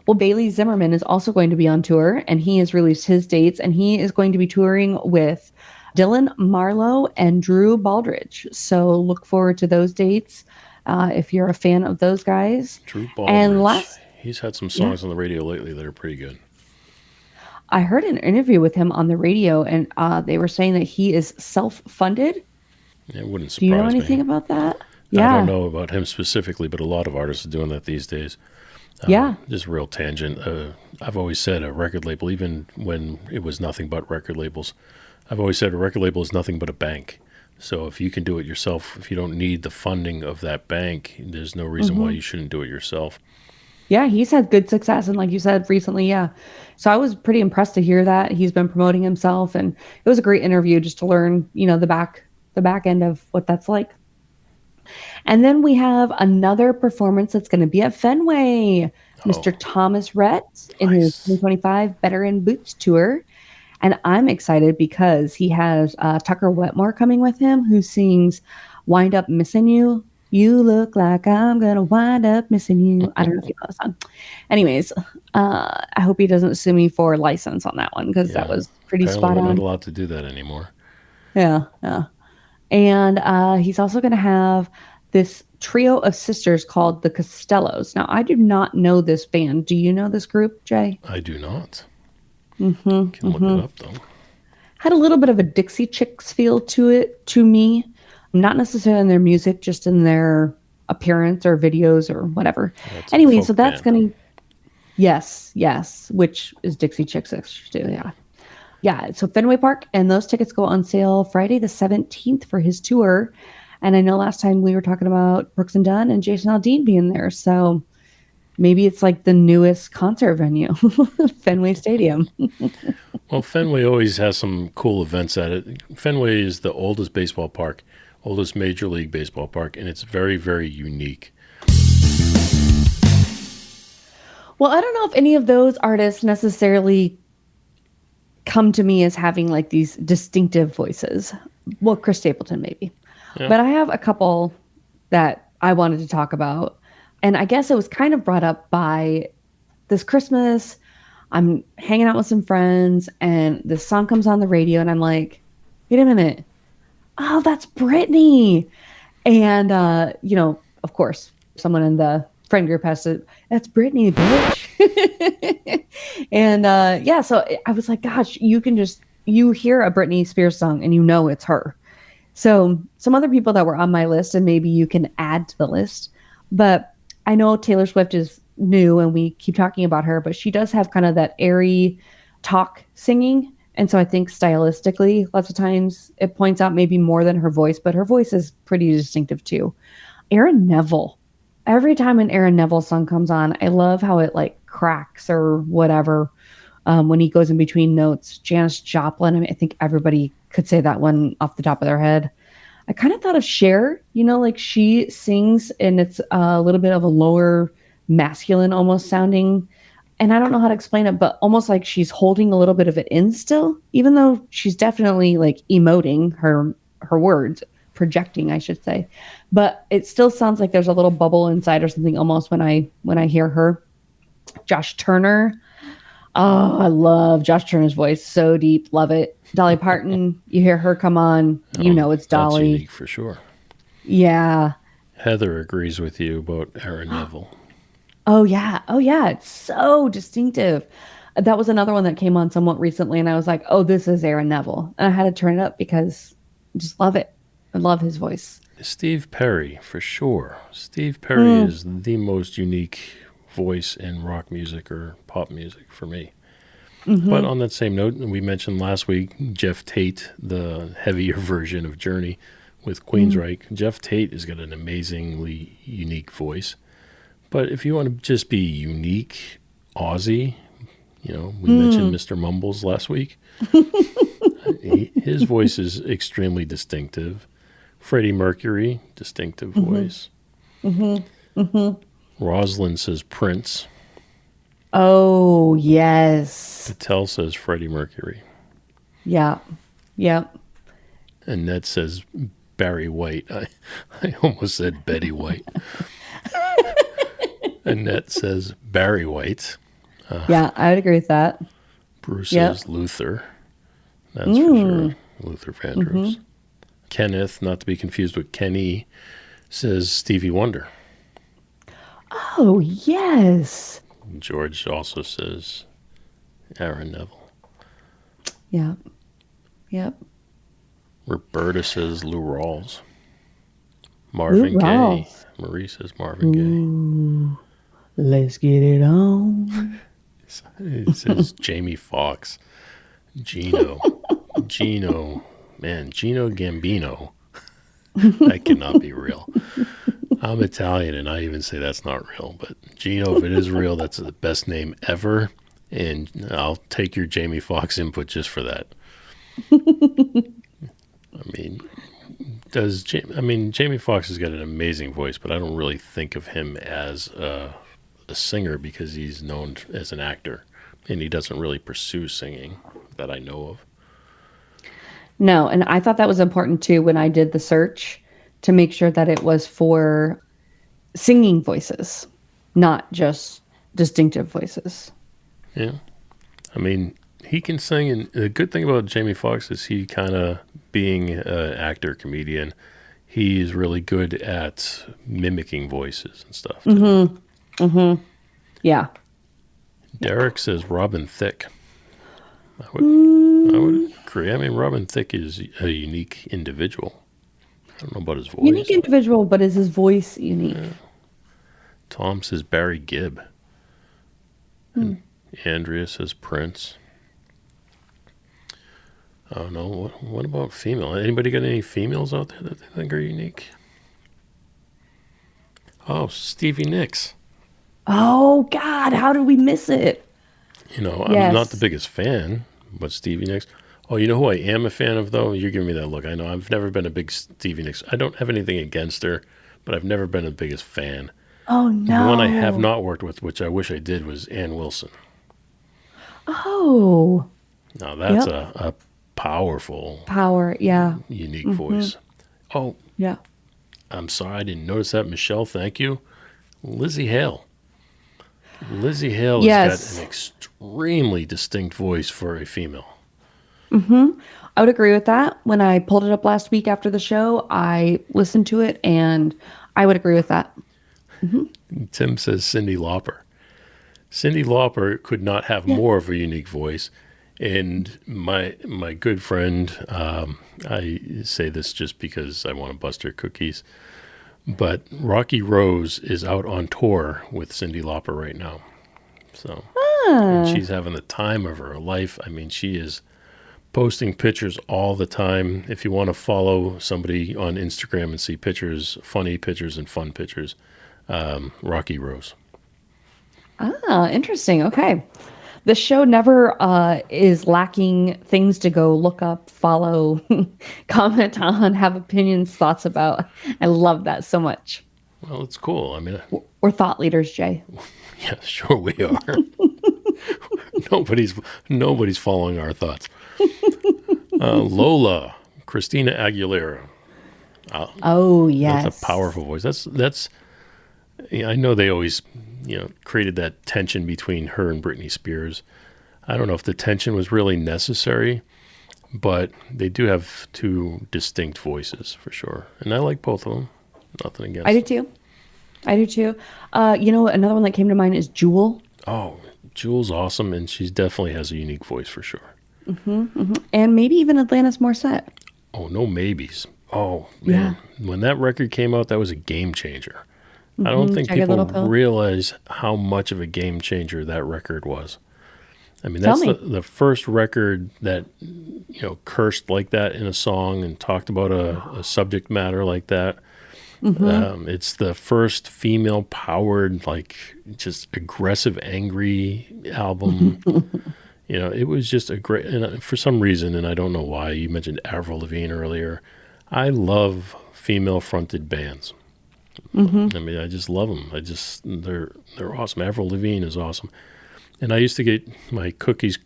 [SPEAKER 5] Well, Bailey Zimmerman is also going to be on tour, and he has released his dates, and he is going to be touring with Dylan Marlowe and Drew Baldridge. So look forward to those dates if you're a fan of those guys.
[SPEAKER 7] Drew Baldridge, he's had some songs on the radio lately that are pretty good.
[SPEAKER 5] I heard an interview with him on the radio, and they were saying that he is self-funded.
[SPEAKER 7] It wouldn't surprise me.
[SPEAKER 5] Do you know anything about that?
[SPEAKER 7] Yeah. I don't know about him specifically, but a lot of artists are doing that these days. Just real tangent. I've always said a record label, even when it was nothing but record labels, I've always said a record label is nothing but a bank. So if you can do it yourself, if you don't need the funding of that bank, there's no reason why you shouldn't do it yourself.
[SPEAKER 5] Yeah, he's had good success. And like you said recently, So I was pretty impressed to hear that. He's been promoting himself, and it was a great interview just to learn, the back end of what that's like. And then we have another performance that's going to be at Fenway. Mr. Thomas Rhett in his 2025 Better in Boots tour. And I'm excited because he has Tucker Wetmore coming with him, who sings Wind Up Missing You. You look like I'm going to wind up missing you. I don't know if you know the song. Anyways, I hope he doesn't sue me for license on that one because that was pretty spot on.
[SPEAKER 7] We're not allowed to do that anymore.
[SPEAKER 5] Yeah. And he's also going to have this trio of sisters called the Costellos. Now, I do not know this band. Do you know this group, Jay?
[SPEAKER 7] I do not. Can look it up, though.
[SPEAKER 5] Had a little bit of a Dixie Chicks feel to it, to me. Not necessarily in their music, just in their appearance or videos or whatever.
[SPEAKER 7] That's a
[SPEAKER 5] Anyway,
[SPEAKER 7] folk
[SPEAKER 5] so that's
[SPEAKER 7] band.
[SPEAKER 5] going to, yes, which is Dixie Chicks too. Yeah. Yeah. So Fenway Park, and those tickets go on sale Friday the 17th for his tour. And I know last time we were talking about Brooks and Dunn and Jason Aldean being there. So maybe it's like the newest concert venue, Fenway Stadium.
[SPEAKER 7] Well, Fenway always has some cool events at it. Fenway is the oldest baseball park, oldest Major League Baseball park, and it's very, very unique.
[SPEAKER 5] Well, I don't know if any of those artists necessarily come to me as having like these distinctive voices. Well, Chris Stapleton maybe.
[SPEAKER 7] Yeah.
[SPEAKER 5] But I have a couple that I wanted to talk about. And I guess it was kind of brought up by this Christmas. I'm hanging out with some friends and this song comes on the radio and I'm like, wait a minute. Oh, that's Britney. And, of course, someone in the friend group has to, that's Britney, bitch. And so I was like, gosh, you hear a Britney Spears song and you know it's her. So some other people that were on my list, and maybe you can add to the list, but I know Taylor Swift is new and we keep talking about her, but she does have kind of that airy talk singing. And so I think stylistically, lots of times it points out maybe more than her voice, but her voice is pretty distinctive too. Aaron Neville. Every time an Aaron Neville song comes on, I love how it like cracks or whatever when he goes in between notes. Janis Joplin, I think everybody could say that one off the top of their head. I kind of thought of Cher, like she sings and it's a little bit of a lower masculine almost sounding. And I don't know how to explain it, but almost like she's holding a little bit of it in still, even though she's definitely like emoting her words, projecting, I should say. But it still sounds like there's a little bubble inside or something almost when I hear her. Josh Turner. Oh, I love Josh Turner's voice. So deep. Love it. Dolly Parton, you hear her come on, it's Dolly.
[SPEAKER 7] That's unique for sure.
[SPEAKER 5] Yeah.
[SPEAKER 7] Heather agrees with you about Aaron Neville.
[SPEAKER 5] Oh, yeah. It's so distinctive. That was another one that came on somewhat recently, and I was like, oh, this is Aaron Neville. And I had to turn it up because I just love it. I love his voice.
[SPEAKER 7] Steve Perry, for sure. Steve Perry is the most unique voice in rock music or pop music for me. Mm-hmm. But on that same note, we mentioned last week Jeff Tate, the heavier version of Journey with Queensryche. Jeff Tate has got an amazingly unique voice. But if you want to just be unique, Aussie, we mentioned Mr. Mumbles last week. His voice is extremely distinctive. Freddie Mercury, distinctive voice. Rosalind says Prince.
[SPEAKER 5] Oh, yes.
[SPEAKER 7] Patel says Freddie Mercury.
[SPEAKER 5] Yeah. Yep.
[SPEAKER 7] And Ned says Barry White. I almost said Betty White. Annette says Barry White.
[SPEAKER 5] Yeah, I would agree with that.
[SPEAKER 7] Bruce says Luther. That's for sure. Luther Vandross. Kenneth, not to be confused with Kenny, says Stevie Wonder.
[SPEAKER 5] Oh, yes.
[SPEAKER 7] George also says Aaron Neville.
[SPEAKER 5] Yep.
[SPEAKER 7] Roberta says Lou Rawls. Marvin Gaye. Marie says Marvin Gaye.
[SPEAKER 5] Let's get it on.
[SPEAKER 7] It says Jamie Foxx. Gino. Man, Gino Gambino. That cannot be real. I'm Italian and I even say that's not real. But Gino, if it is real, that's the best name ever. And I'll take your Jamie Foxx input just for that. Jamie Foxx has got an amazing voice, but I don't really think of him as a singer because he's known as an actor, and he doesn't really pursue singing that I know of.
[SPEAKER 5] No, and I thought that was important too when I did the search to make sure that it was for singing voices, not just distinctive voices.
[SPEAKER 7] Yeah. He can sing, and the good thing about Jamie Foxx is he kind of, being an actor, comedian, he's really good at mimicking voices and stuff.
[SPEAKER 5] Yeah.
[SPEAKER 7] Derek says Robin Thicke. I would agree. Robin Thicke is a unique individual. I don't know about his voice.
[SPEAKER 5] Unique individual, but is his voice unique?
[SPEAKER 7] Yeah. Tom says Barry Gibb. And Andrea says Prince. I don't know. What about female? Anybody got any females out there that they think are unique? Oh, Stevie Nicks.
[SPEAKER 5] Oh, God, how did we miss it?
[SPEAKER 7] You know,
[SPEAKER 5] Yes.
[SPEAKER 7] I'm not the biggest fan, but Stevie Nicks. Oh, you know who I am a fan of, though? You're giving me that look. I know. I've never been a big Stevie Nicks. I don't have anything against her, but I've never been the biggest fan.
[SPEAKER 5] Oh, no.
[SPEAKER 7] The one I have not worked with, which I wish I did, was Ann Wilson.
[SPEAKER 5] Oh.
[SPEAKER 7] Now, that's
[SPEAKER 5] Yep.
[SPEAKER 7] a powerful,
[SPEAKER 5] Power, yeah.
[SPEAKER 7] unique voice. Oh,
[SPEAKER 5] Yeah.
[SPEAKER 7] I'm sorry, I didn't notice that. Michelle, thank you. Lizzie Hale. Lizzie Hale
[SPEAKER 5] Yes.
[SPEAKER 7] has got an extremely distinct voice for a female.
[SPEAKER 5] I would agree with that. When I pulled it up last week after the show, I listened to it, and I would agree with that.
[SPEAKER 7] Tim says Cyndi Lauper. Cyndi Lauper could not have more of a unique voice. And my good friend, I say this just because I want to bust her cookies, but Rocky Rose is out on tour with Cyndi Lauper right now. So and she's having the time of her life. I mean, she is posting pictures all the time. If you want to follow somebody on Instagram and see pictures, funny pictures and fun pictures, Rocky Rose.
[SPEAKER 5] Ah, interesting. Okay. The show never is lacking things to go look up, follow, comment on, have opinions, thoughts about. I love that so much.
[SPEAKER 7] Well, it's cool. I mean,
[SPEAKER 5] We're thought leaders, Jay.
[SPEAKER 7] yeah, sure we are. Nobody's following our thoughts. Lola, Christina Aguilera.
[SPEAKER 5] Oh, yes.
[SPEAKER 7] That's a powerful voice. That's. Yeah, I know they always, created that tension between her and Britney Spears. I don't know if the tension was really necessary, but they do have two distinct voices for sure, and I like both of them. Nothing against.
[SPEAKER 5] I do too. Another one that came to mind is Jewel.
[SPEAKER 7] Oh, Jewel's awesome, and she definitely has a unique voice for sure.
[SPEAKER 5] And maybe even Atlantis Morissette.
[SPEAKER 7] Oh, no maybes. Oh, man. When that record came out, that was a game changer. I don't think
[SPEAKER 5] Jagged
[SPEAKER 7] people
[SPEAKER 5] Little Pill.
[SPEAKER 7] realize how much of a game changer that record was. I mean, that's the first record that, cursed like that in a song and talked about a subject matter like that. It's the first female-powered, just aggressive, angry album. It was just a great, and for some reason, and I don't know why, you mentioned Avril Lavigne earlier. I love female-fronted bands. I mean, I just love them. They're awesome. Avril Lavigne is awesome. And I used to get my cookies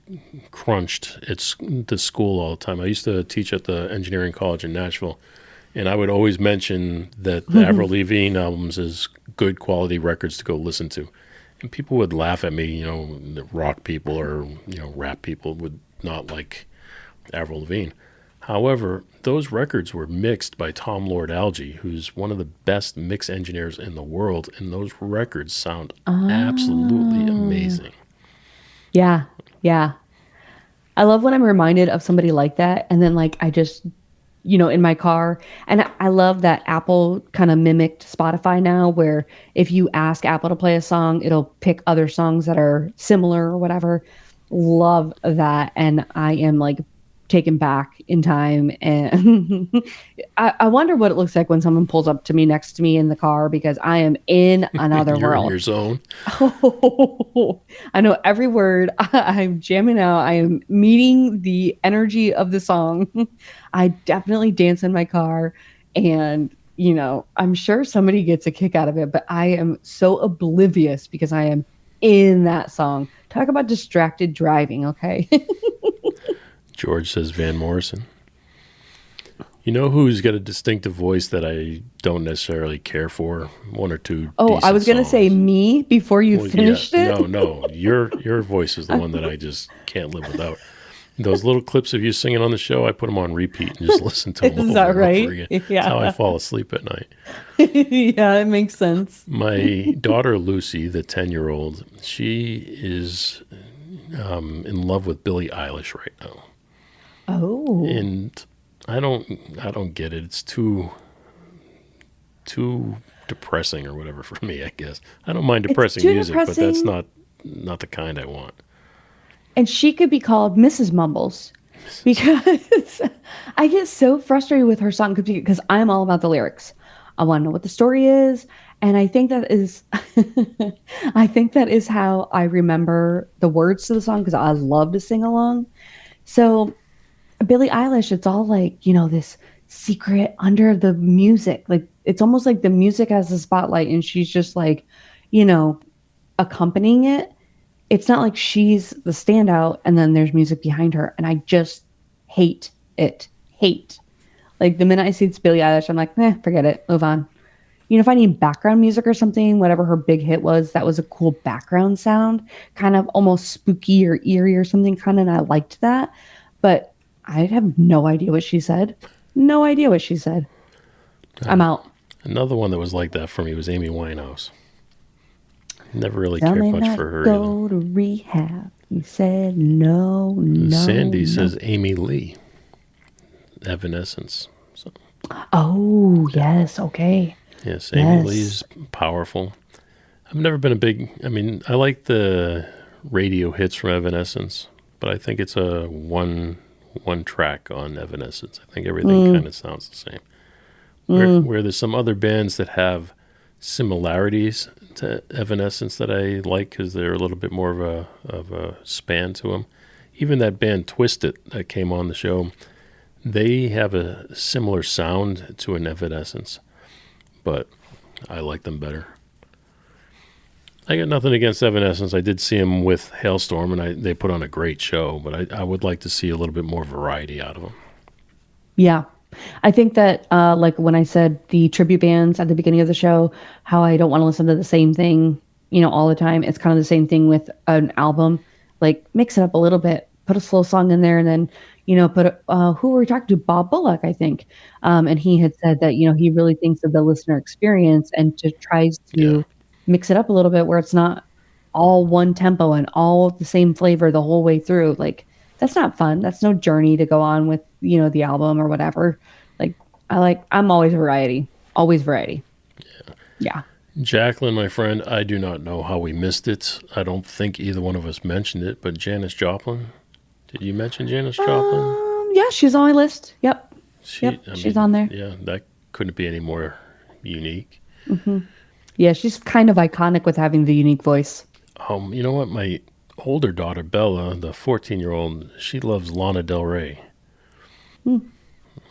[SPEAKER 7] crunched at the school all the time. I used to teach at the engineering college in Nashville, and I would always mention that the Avril Lavigne albums is good quality records to go listen to. And people would laugh at me, the rock people or, rap people would not like Avril Lavigne. However, those records were mixed by Tom Lord Alge, who's one of the best mix engineers in the world, and those records sound absolutely amazing.
[SPEAKER 5] Yeah. I love when I'm reminded of somebody like that, and then I just, in my car, and I love that Apple kind of mimicked Spotify now, where if you ask Apple to play a song, it'll pick other songs that are similar or whatever. Love that, and I am taken back in time, and I wonder what it looks like when someone pulls up to me next to me in the car, because I am in another
[SPEAKER 7] You're
[SPEAKER 5] world.
[SPEAKER 7] in your zone.
[SPEAKER 5] I know every word. I'm jamming out. I am meeting the energy of the song. I definitely dance in my car, and I'm sure somebody gets a kick out of it, but I am so oblivious because I am in that song. Talk about distracted driving, okay?
[SPEAKER 7] George says Van Morrison. You know who's got a distinctive voice that I don't necessarily care for? One or two.
[SPEAKER 5] Oh, I was going to
[SPEAKER 7] songs.
[SPEAKER 5] say me before you finished it.
[SPEAKER 7] No. Your voice is the one that I just can't live without. Those little clips of you singing on the show, I put them on repeat and just listen to them
[SPEAKER 5] Is
[SPEAKER 7] over
[SPEAKER 5] that
[SPEAKER 7] and
[SPEAKER 5] right?
[SPEAKER 7] over again.
[SPEAKER 5] Yeah.
[SPEAKER 7] That's how I fall asleep at night.
[SPEAKER 5] Yeah, it makes sense.
[SPEAKER 7] My daughter Lucy, the 10-year-old, she is in love with Billie Eilish right now.
[SPEAKER 5] Oh.
[SPEAKER 7] And I don't get it. It's too too depressing or whatever for me, I guess. I don't mind depressing
[SPEAKER 5] too
[SPEAKER 7] music, but that's
[SPEAKER 5] depressing.
[SPEAKER 7] not the kind I want.
[SPEAKER 5] And she could be called Mrs. Mumbles because I get so frustrated with her song because I'm all about the lyrics. I want to know what the story is. And I think that is, I think that is how I remember the words to the song because I love to sing along. So Billie Eilish, it's all like, this secret under the music. Like, it's almost like the music has the spotlight and she's just like, accompanying it. It's not like she's the standout and then there's music behind her. And I just hate it. Hate. Like the minute I see it's Billie Eilish, I'm like, forget it. Move on. If I need background music or something, whatever her big hit was, that was a cool background sound, kind of almost spooky or eerie or something kind of, and I liked that. But I have no idea what she said. No idea what she said. I'm out.
[SPEAKER 7] Another one that was like that for me was Amy Winehouse. Never really
[SPEAKER 5] Tell
[SPEAKER 7] cared
[SPEAKER 5] me
[SPEAKER 7] much
[SPEAKER 5] not
[SPEAKER 7] for her
[SPEAKER 5] go
[SPEAKER 7] either.
[SPEAKER 5] to rehab. You said no.
[SPEAKER 7] Sandy
[SPEAKER 5] no.
[SPEAKER 7] says Amy Lee. Evanescence. So,
[SPEAKER 5] Oh, yes. Okay.
[SPEAKER 7] yes, Amy
[SPEAKER 5] Yes.
[SPEAKER 7] Lee's powerful. I've never been I like the radio hits from Evanescence, but I think it's a one track on Evanescence. I think everything kind of sounds the same. Where there's some other bands that have similarities to Evanescence that I like because they're a little bit more of a span to them. Even that band Twisted that came on the show, they have a similar sound to an Evanescence, but I like them better. I got nothing against Evanescence. I did see them with Hailstorm, and they put on a great show, but I would like to see a little bit more variety out of them.
[SPEAKER 5] Yeah. I think that, like when I said the tribute bands at the beginning of the show, how I don't want to listen to the same thing, all the time. It's kind of the same thing with an album. Like mix it up a little bit, put a slow song in there, and then, who were we talking to? Bob Bullock, I think. And he had said that, he really thinks of the listener experience and just tries to mix it up a little bit where it's not all one tempo and all the same flavor the whole way through. Like, that's not fun. That's no journey to go on with, the album or whatever. Like, I'm always variety. Always variety. Yeah.
[SPEAKER 7] Jacqueline, my friend, I do not know how we missed it. I don't think either one of us mentioned it, but Janis Joplin. Did you mention Janis Joplin?
[SPEAKER 5] Yeah, she's on my list. Yep. She's on there.
[SPEAKER 7] Yeah, that couldn't be any more unique.
[SPEAKER 5] Mm-hmm. Yeah, she's kind of iconic with having the unique voice.
[SPEAKER 7] You know what? My older daughter, Bella, the 14-year-old, she loves Lana Del Rey.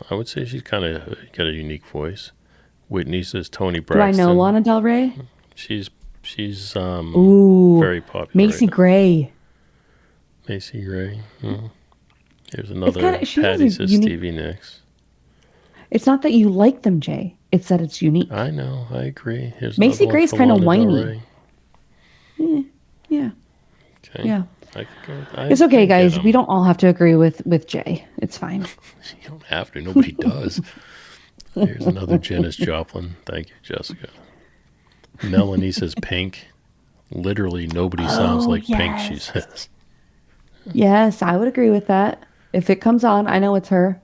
[SPEAKER 7] I would say she's kind of got a unique voice. Whitney says Tony Braxton.
[SPEAKER 5] Do I know Lana Del Rey?
[SPEAKER 7] She's
[SPEAKER 5] Ooh,
[SPEAKER 7] very popular.
[SPEAKER 5] Macy Gray.
[SPEAKER 7] Macy Gray. Here's another.
[SPEAKER 5] She
[SPEAKER 7] Patty
[SPEAKER 5] has a
[SPEAKER 7] says
[SPEAKER 5] unique-
[SPEAKER 7] Stevie Nicks.
[SPEAKER 5] It's not that you like them, Jay. It's that it's unique.
[SPEAKER 7] I know. I agree. Here's
[SPEAKER 5] Macy
[SPEAKER 7] another one
[SPEAKER 5] Gray's
[SPEAKER 7] for
[SPEAKER 5] kind of
[SPEAKER 7] Lana Del
[SPEAKER 5] whiny.
[SPEAKER 7] Rey.
[SPEAKER 5] Yeah.
[SPEAKER 7] Okay.
[SPEAKER 5] Yeah.
[SPEAKER 7] It's
[SPEAKER 5] It's okay, guys. We don't all have to agree with Jay. It's fine.
[SPEAKER 7] You don't have to. Nobody does. Here's another Janis Joplin. Thank you, Jessica. Melanie says Pink. Literally nobody sounds like Pink, she says.
[SPEAKER 5] Yes, I would agree with that. If it comes on, I know it's her.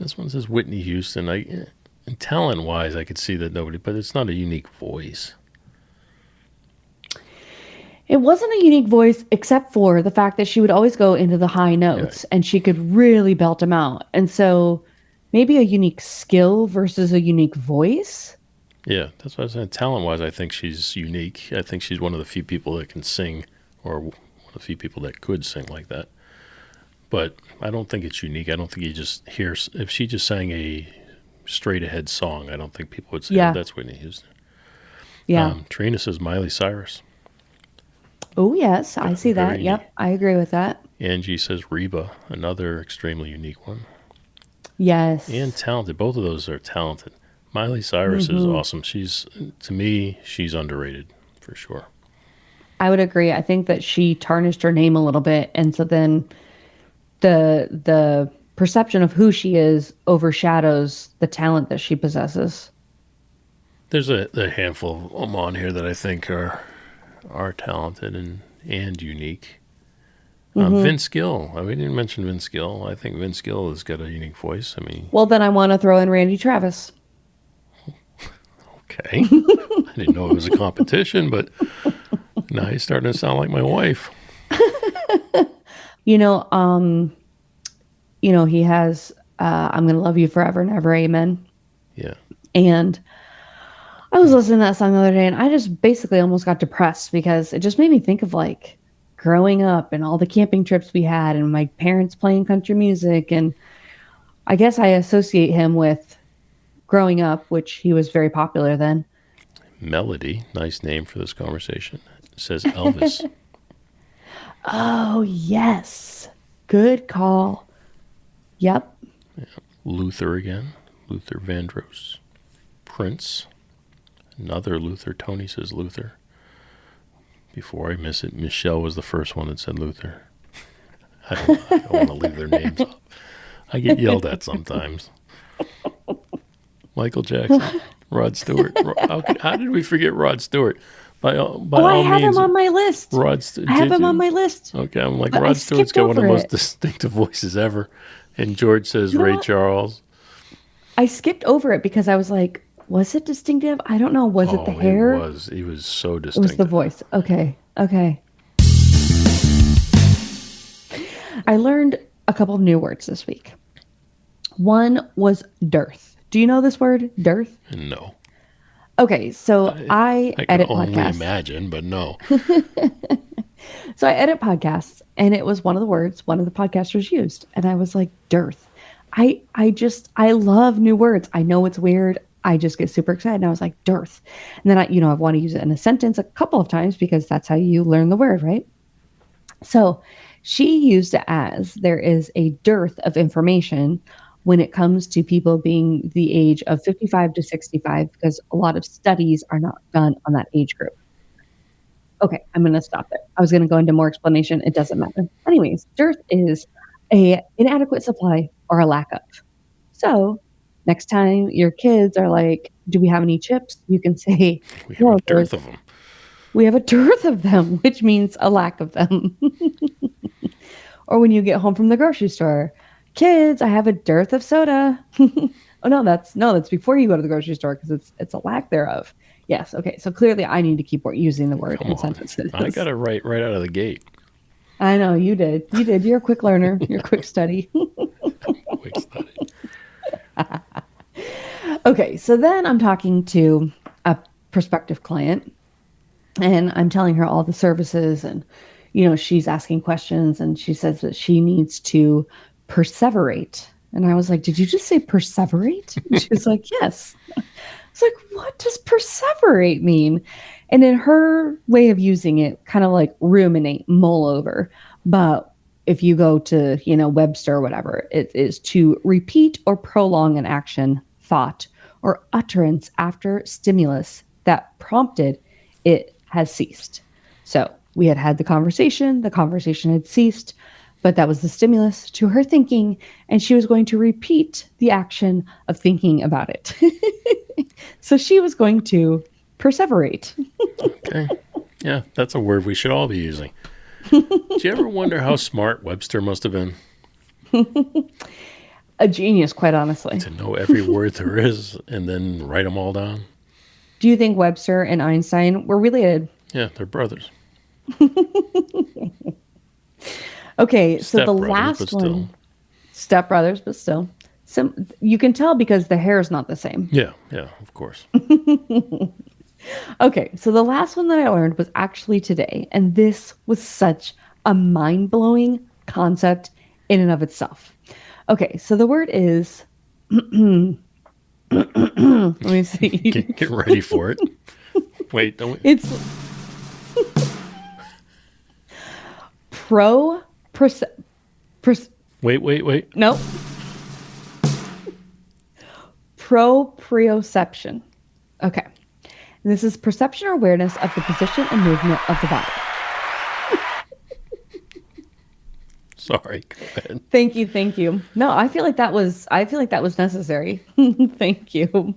[SPEAKER 7] This one says Whitney Houston. And talent-wise, I could see that nobody, but it's not a unique voice.
[SPEAKER 5] It wasn't a unique voice except for the fact that she would always go into the high notes and she could really belt them out. And so maybe a unique skill versus a unique voice.
[SPEAKER 7] Yeah, that's what I said. Talent-wise, I think she's unique. I think she's one of the few people that can sing, or one of the few people that could sing like that. But I don't think it's unique. I don't think you just hear, if she just sang a straight-ahead song, I don't think people would say, oh, that's Whitney Houston.
[SPEAKER 5] Yeah.
[SPEAKER 7] Trina says Miley Cyrus.
[SPEAKER 5] Oh, yes, I see that. Yep, I agree with that.
[SPEAKER 7] Angie says Reba, another extremely unique one.
[SPEAKER 5] Yes.
[SPEAKER 7] And talented. Both of those are talented. Miley Cyrus is awesome. To me, she's underrated for sure.
[SPEAKER 5] I would agree. I think that she tarnished her name a little bit. And so then the perception of who she is overshadows the talent that she possesses.
[SPEAKER 7] There's a handful of them on here that I think are talented and unique. Vince Gill. We didn't mention Vince Gill. I think Vince Gill has got a unique voice.
[SPEAKER 5] Well, then I want to throw in Randy Travis.
[SPEAKER 7] Okay. I didn't know it was a competition, but now he's starting to sound like my wife.
[SPEAKER 5] He has I'm Gonna Love You Forever and Ever, Amen.
[SPEAKER 7] Yeah.
[SPEAKER 5] And I was listening to that song the other day, and I just basically almost got depressed because it just made me think of like growing up and all the camping trips we had and my parents playing country music. And I guess I associate him with growing up, which he was very popular then.
[SPEAKER 7] Melody, nice name for this conversation. It says Elvis.
[SPEAKER 5] Oh, yes. Good call. Yep.
[SPEAKER 7] Yeah. Luther again. Luther Vandross. Prince. Another Luther. Tony says Luther. Before I miss it, Michelle was the first one that said Luther. I don't want to leave their names off. I get yelled at sometimes. Michael Jackson. Rod Stewart. How did we forget Rod Stewart? By all
[SPEAKER 5] I have
[SPEAKER 7] means,
[SPEAKER 5] him on my list.
[SPEAKER 7] I
[SPEAKER 5] have him on my list.
[SPEAKER 7] Okay, I'm like,
[SPEAKER 5] But
[SPEAKER 7] Rod Stewart's got one of the most
[SPEAKER 5] it.
[SPEAKER 7] distinctive voices ever. And George says Ray Charles.
[SPEAKER 5] I skipped over it because I was like, was it distinctive? I don't know. Was it the hair?
[SPEAKER 7] It was. He was so
[SPEAKER 5] It
[SPEAKER 7] distinctive.
[SPEAKER 5] was the voice. Okay. I learned a couple of new words this week. One was dearth. Do you know this word, dearth?
[SPEAKER 7] No.
[SPEAKER 5] Okay, so I edit
[SPEAKER 7] can only
[SPEAKER 5] podcasts.
[SPEAKER 7] imagine, but no.
[SPEAKER 5] So I edit podcasts, and it was one of the words one of the podcasters used, and I was like, dearth. I love new words. I know it's weird. I just get super excited, and I was like, dearth. And then I want to use it in a sentence a couple of times because that's how you learn the word, right? So she used it as there is a dearth of information when it comes to people being the age of 55 to 65, because a lot of studies are not done on that age group. Okay, I'm going to stop it. I was going to go into more explanation. It doesn't matter. Anyways, dearth is a inadequate supply or a lack of. So next time your kids are like, do we have any chips? You can say,
[SPEAKER 7] We have a dearth of them.
[SPEAKER 5] We have a dearth of them, which means a lack of them. Or when you get home from the grocery store, kids, I have a dearth of soda. That's before you go to the grocery store because it's a lack thereof. Yes. Okay. So clearly I need to keep using the word in sentences.
[SPEAKER 7] I got it right out of the gate.
[SPEAKER 5] I know you did. You're a quick learner. You're a quick study.
[SPEAKER 7] Quick study.
[SPEAKER 5] Okay. So then I'm talking to a prospective client and I'm telling her all the services and, she's asking questions and she says that she needs to perseverate. And I was like, did you just say perseverate? And she was like, yes. It's like, what does perseverate mean? And in her way of using it, kind of like ruminate, mull over. But if you go to, Webster or whatever, it is to repeat or prolong an action, thought, or utterance after stimulus that prompted it has ceased. So we had the conversation had ceased, but that was the stimulus to her thinking, and she was going to repeat the action of thinking about it. So she was going to perseverate.
[SPEAKER 7] Okay. Yeah, that's a word we should all be using. Do you ever wonder how smart Webster must have been?
[SPEAKER 5] A genius, quite honestly.
[SPEAKER 7] To know every word there is and then write them all down.
[SPEAKER 5] Do you think Webster and Einstein were related?
[SPEAKER 7] Yeah, they're brothers.
[SPEAKER 5] Okay, so the last one, step brothers, but still, you can tell because the hair is not the same.
[SPEAKER 7] Yeah, of course.
[SPEAKER 5] Okay, so the last one that I learned was actually today, and this was such a mind-blowing concept in and of itself. Okay, so the word is, let me see.
[SPEAKER 7] Get ready for it. Wait, don't we?
[SPEAKER 5] It's
[SPEAKER 7] Wait.
[SPEAKER 5] No. Proprioception. Okay. And this is perception or awareness of the position and movement of the body.
[SPEAKER 7] Sorry. Go ahead.
[SPEAKER 5] Thank you. No, I feel like that was necessary. Thank you.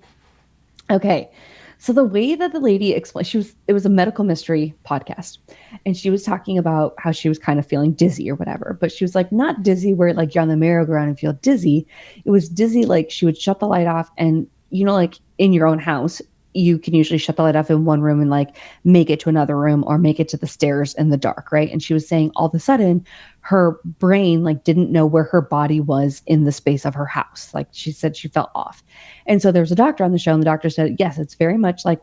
[SPEAKER 5] Okay. So the way that the lady explained, it was a medical mystery podcast, and she was talking about how she was kind of feeling dizzy or whatever, but she was like, not dizzy where like you're on the merry-go-round and feel dizzy. It was dizzy like she would shut the light off and, like in your own house, you can usually shut the light off in one room and like make it to another room or make it to the stairs in the dark, right? And she was saying all of a sudden her brain like didn't know where her body was in the space of her house. Like she said she felt off. And so there was a doctor on the show and the doctor said, yes, it's very much like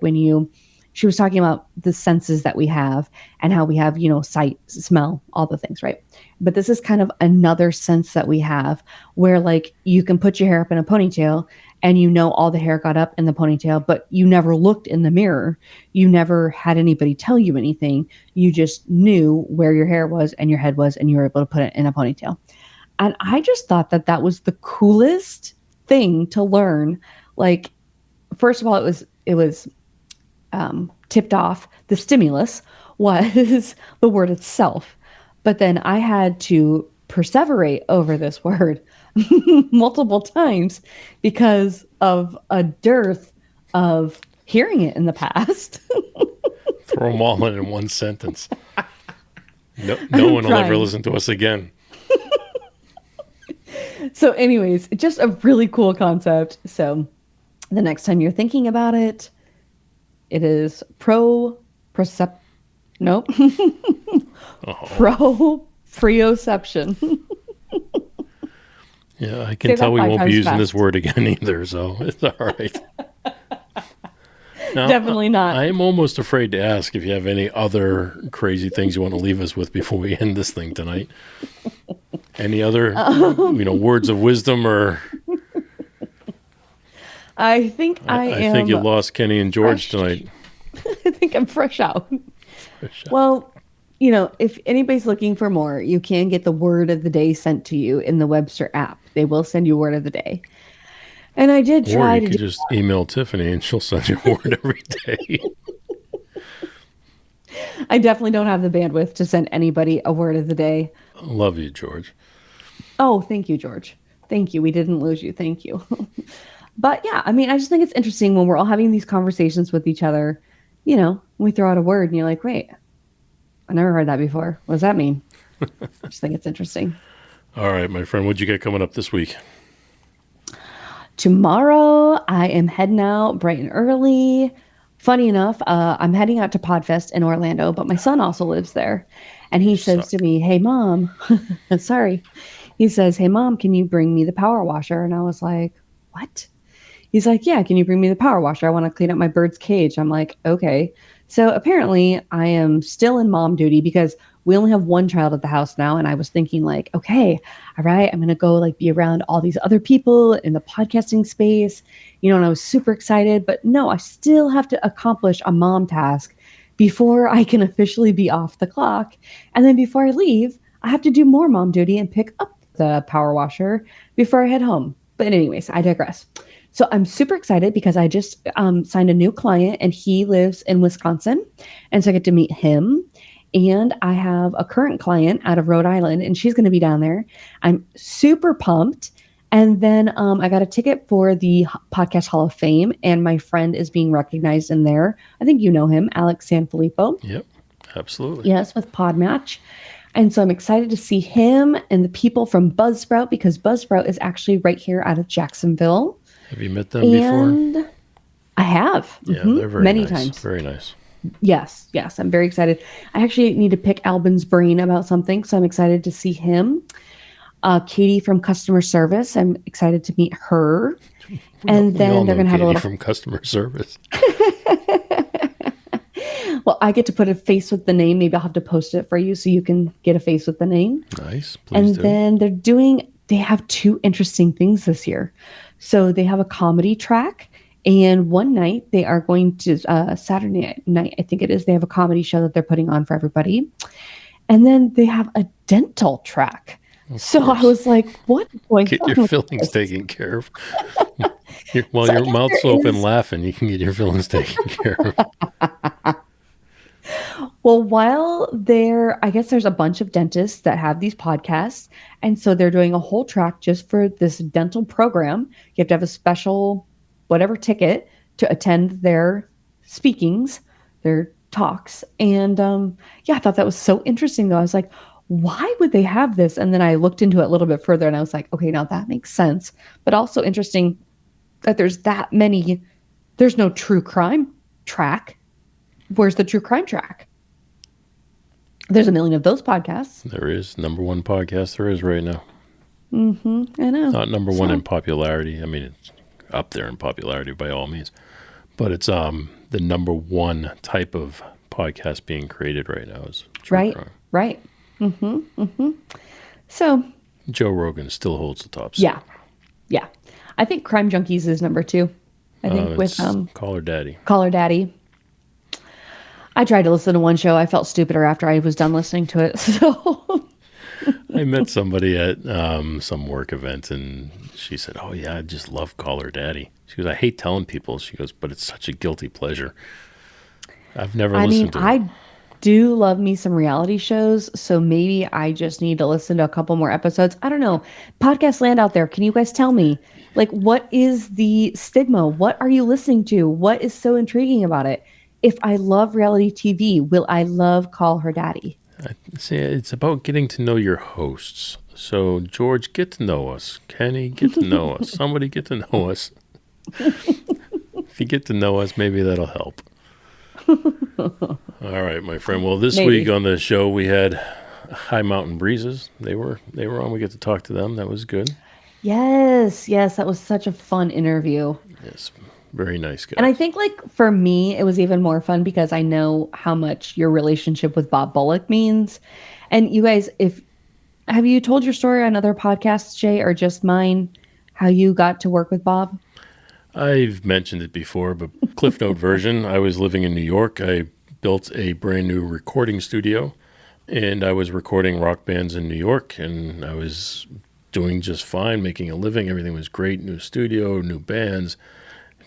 [SPEAKER 5] she was talking about the senses that we have and how we have, sight, smell, all the things, right? But this is kind of another sense that we have where like you can put your hair up in a ponytail and all the hair got up in the ponytail, but you never looked in the mirror. You never had anybody tell you anything. You just knew where your hair was and your head was, and you were able to put it in a ponytail. And I just thought that was the coolest thing to learn. Like, first of all, it was tipped off. The stimulus was the word itself. But then I had to perseverate over this word multiple times because of a dearth of hearing it in the past.
[SPEAKER 7] Throw them all in one sentence. No one will ever listen to us again.
[SPEAKER 5] So anyways, just a really cool concept. So the next time you're thinking about it, it is proprioception.
[SPEAKER 7] Yeah, I can tell we won't be using this word again either, so it's all right. Now,
[SPEAKER 5] definitely not.
[SPEAKER 7] I am almost afraid to ask if you have any other crazy things you want to leave us with before we end this thing tonight. Any other, words of wisdom or...
[SPEAKER 5] I think I
[SPEAKER 7] think you lost Kenny and George tonight.
[SPEAKER 5] I think I'm fresh out. Well, if anybody's looking for more, you can get the word of the day sent to you in the Webster app. They will send you word of the day. And I did try
[SPEAKER 7] to. Or you could just email Tiffany and she'll send you a word every day.
[SPEAKER 5] I definitely don't have the bandwidth to send anybody a word of the day.
[SPEAKER 7] Love you, George.
[SPEAKER 5] Oh, thank you, George. Thank you. We didn't lose you. Thank you. But yeah, I just think it's interesting when we're all having these conversations with each other, we throw out a word and you're like, wait, I never heard that before. What does that mean? I just think it's interesting.
[SPEAKER 7] All right, my friend, what'd you get coming up this week?
[SPEAKER 5] Tomorrow, I am heading out bright and early. Funny enough, I'm heading out to Podfest in Orlando, but my son also lives there. And he says to me, hey, Mom, sorry. He says, hey, Mom, can you bring me the power washer? And I was like, what? He's like, yeah, can you bring me the power washer? I want to clean up my bird's cage. I'm like, okay. So apparently I am still in mom duty because we only have one child at the house now. And I was thinking like, okay, all right, I'm going to go like be around all these other people in the podcasting space, and I was super excited, but no, I still have to accomplish a mom task before I can officially be off the clock. And then before I leave, I have to do more mom duty and pick up the power washer before I head home. But anyways, I digress. So I'm super excited because I just signed a new client and he lives in Wisconsin. And so I get to meet him. And I have a current client out of Rhode Island and she's going to be down there. I'm super pumped. And then I got a ticket for the Podcast Hall of Fame and my friend is being recognized in there. I think you know him, Alex Sanfilippo.
[SPEAKER 7] Yep, absolutely.
[SPEAKER 5] Yes, with Podmatch. And so I'm excited to see him and the people from Buzzsprout because Buzzsprout is actually right here out of Jacksonville.
[SPEAKER 7] Have you met them before?
[SPEAKER 5] I have.
[SPEAKER 7] Yeah, they're very
[SPEAKER 5] many
[SPEAKER 7] nice.
[SPEAKER 5] times.
[SPEAKER 7] Very nice.
[SPEAKER 5] Yes. I'm very excited. I actually need to pick Albin's brain about something, so I'm excited to see him. Katie from customer service, I'm excited to meet her. Then they're going to have a little
[SPEAKER 7] from customer service.
[SPEAKER 5] Well, I get to put a face with the name. Maybe I'll have to post it for you so you can get a face with the name.
[SPEAKER 7] Nice. Please do.
[SPEAKER 5] Then they have two interesting things this year. So they have a comedy track. And one night they are going to, Saturday night, I think it is, they have a comedy show that they're putting on for everybody. And then they have a dental track. So I was like, what?
[SPEAKER 7] Get your fillings taken care of. While your mouth's open laughing, you can get your fillings taken care of.
[SPEAKER 5] Well, I guess there's a bunch of dentists that have these podcasts. And so they're doing a whole track just for this dental program. You have to have a special whatever ticket to attend their speakings, their talks. And I thought that was so interesting though. I was like, why would they have this? And then I looked into it a little bit further and I was like, okay, now that makes sense. But also interesting that there's that many There's no true crime track. Where's the true crime track? There's a million of those podcasts.
[SPEAKER 7] There is. Number one podcast there is right now.
[SPEAKER 5] I know.
[SPEAKER 7] Not number one in popularity. I mean, it's up there in popularity by all means. But it's the number one type of podcast being created right now is true crime.
[SPEAKER 5] Right. So
[SPEAKER 7] Joe Rogan still holds the top spot.
[SPEAKER 5] Yeah. I think Crime Junkies is number 2. I think with
[SPEAKER 7] Call Daddy.
[SPEAKER 5] Caller Daddy. I tried to listen to one show. I felt stupider after I was done listening to it. So
[SPEAKER 7] I met somebody at some work event, and she said, "Oh yeah, I just love Caller Daddy." She goes, "I hate telling people." She goes, "But it's such a guilty pleasure." I've never listened to it.
[SPEAKER 5] I do love me some reality shows, so maybe I just need to listen to a couple more episodes. I don't know. Podcast land out there, can you guys tell me, like, what is the stigma? What are you listening to? What is so intriguing about it? If I love reality TV, will I love Call Her Daddy?
[SPEAKER 7] See, it's about getting to know your hosts. So, George, get to know us. Kenny, get to know us. Somebody get to know us. If you get to know us, maybe that'll help. All right, my friend. Well, this week on the show, we had High Mountain Breezes. They were on. We get to talk to them. That was good.
[SPEAKER 5] Yes. That was such a fun interview.
[SPEAKER 7] Yes, very nice guy.
[SPEAKER 5] And I think, like, for me, it was even more fun because I know how much your relationship with Bob Bullock means. And you guys, have you told your story on other podcasts, Jay, or just mine, how you got to work with Bob?
[SPEAKER 7] I've mentioned it before, but Cliff Note version. I was living in New York. I built a brand new recording studio, and I was recording rock bands in New York, and I was doing just fine, making a living. Everything was great. New studio, new bands,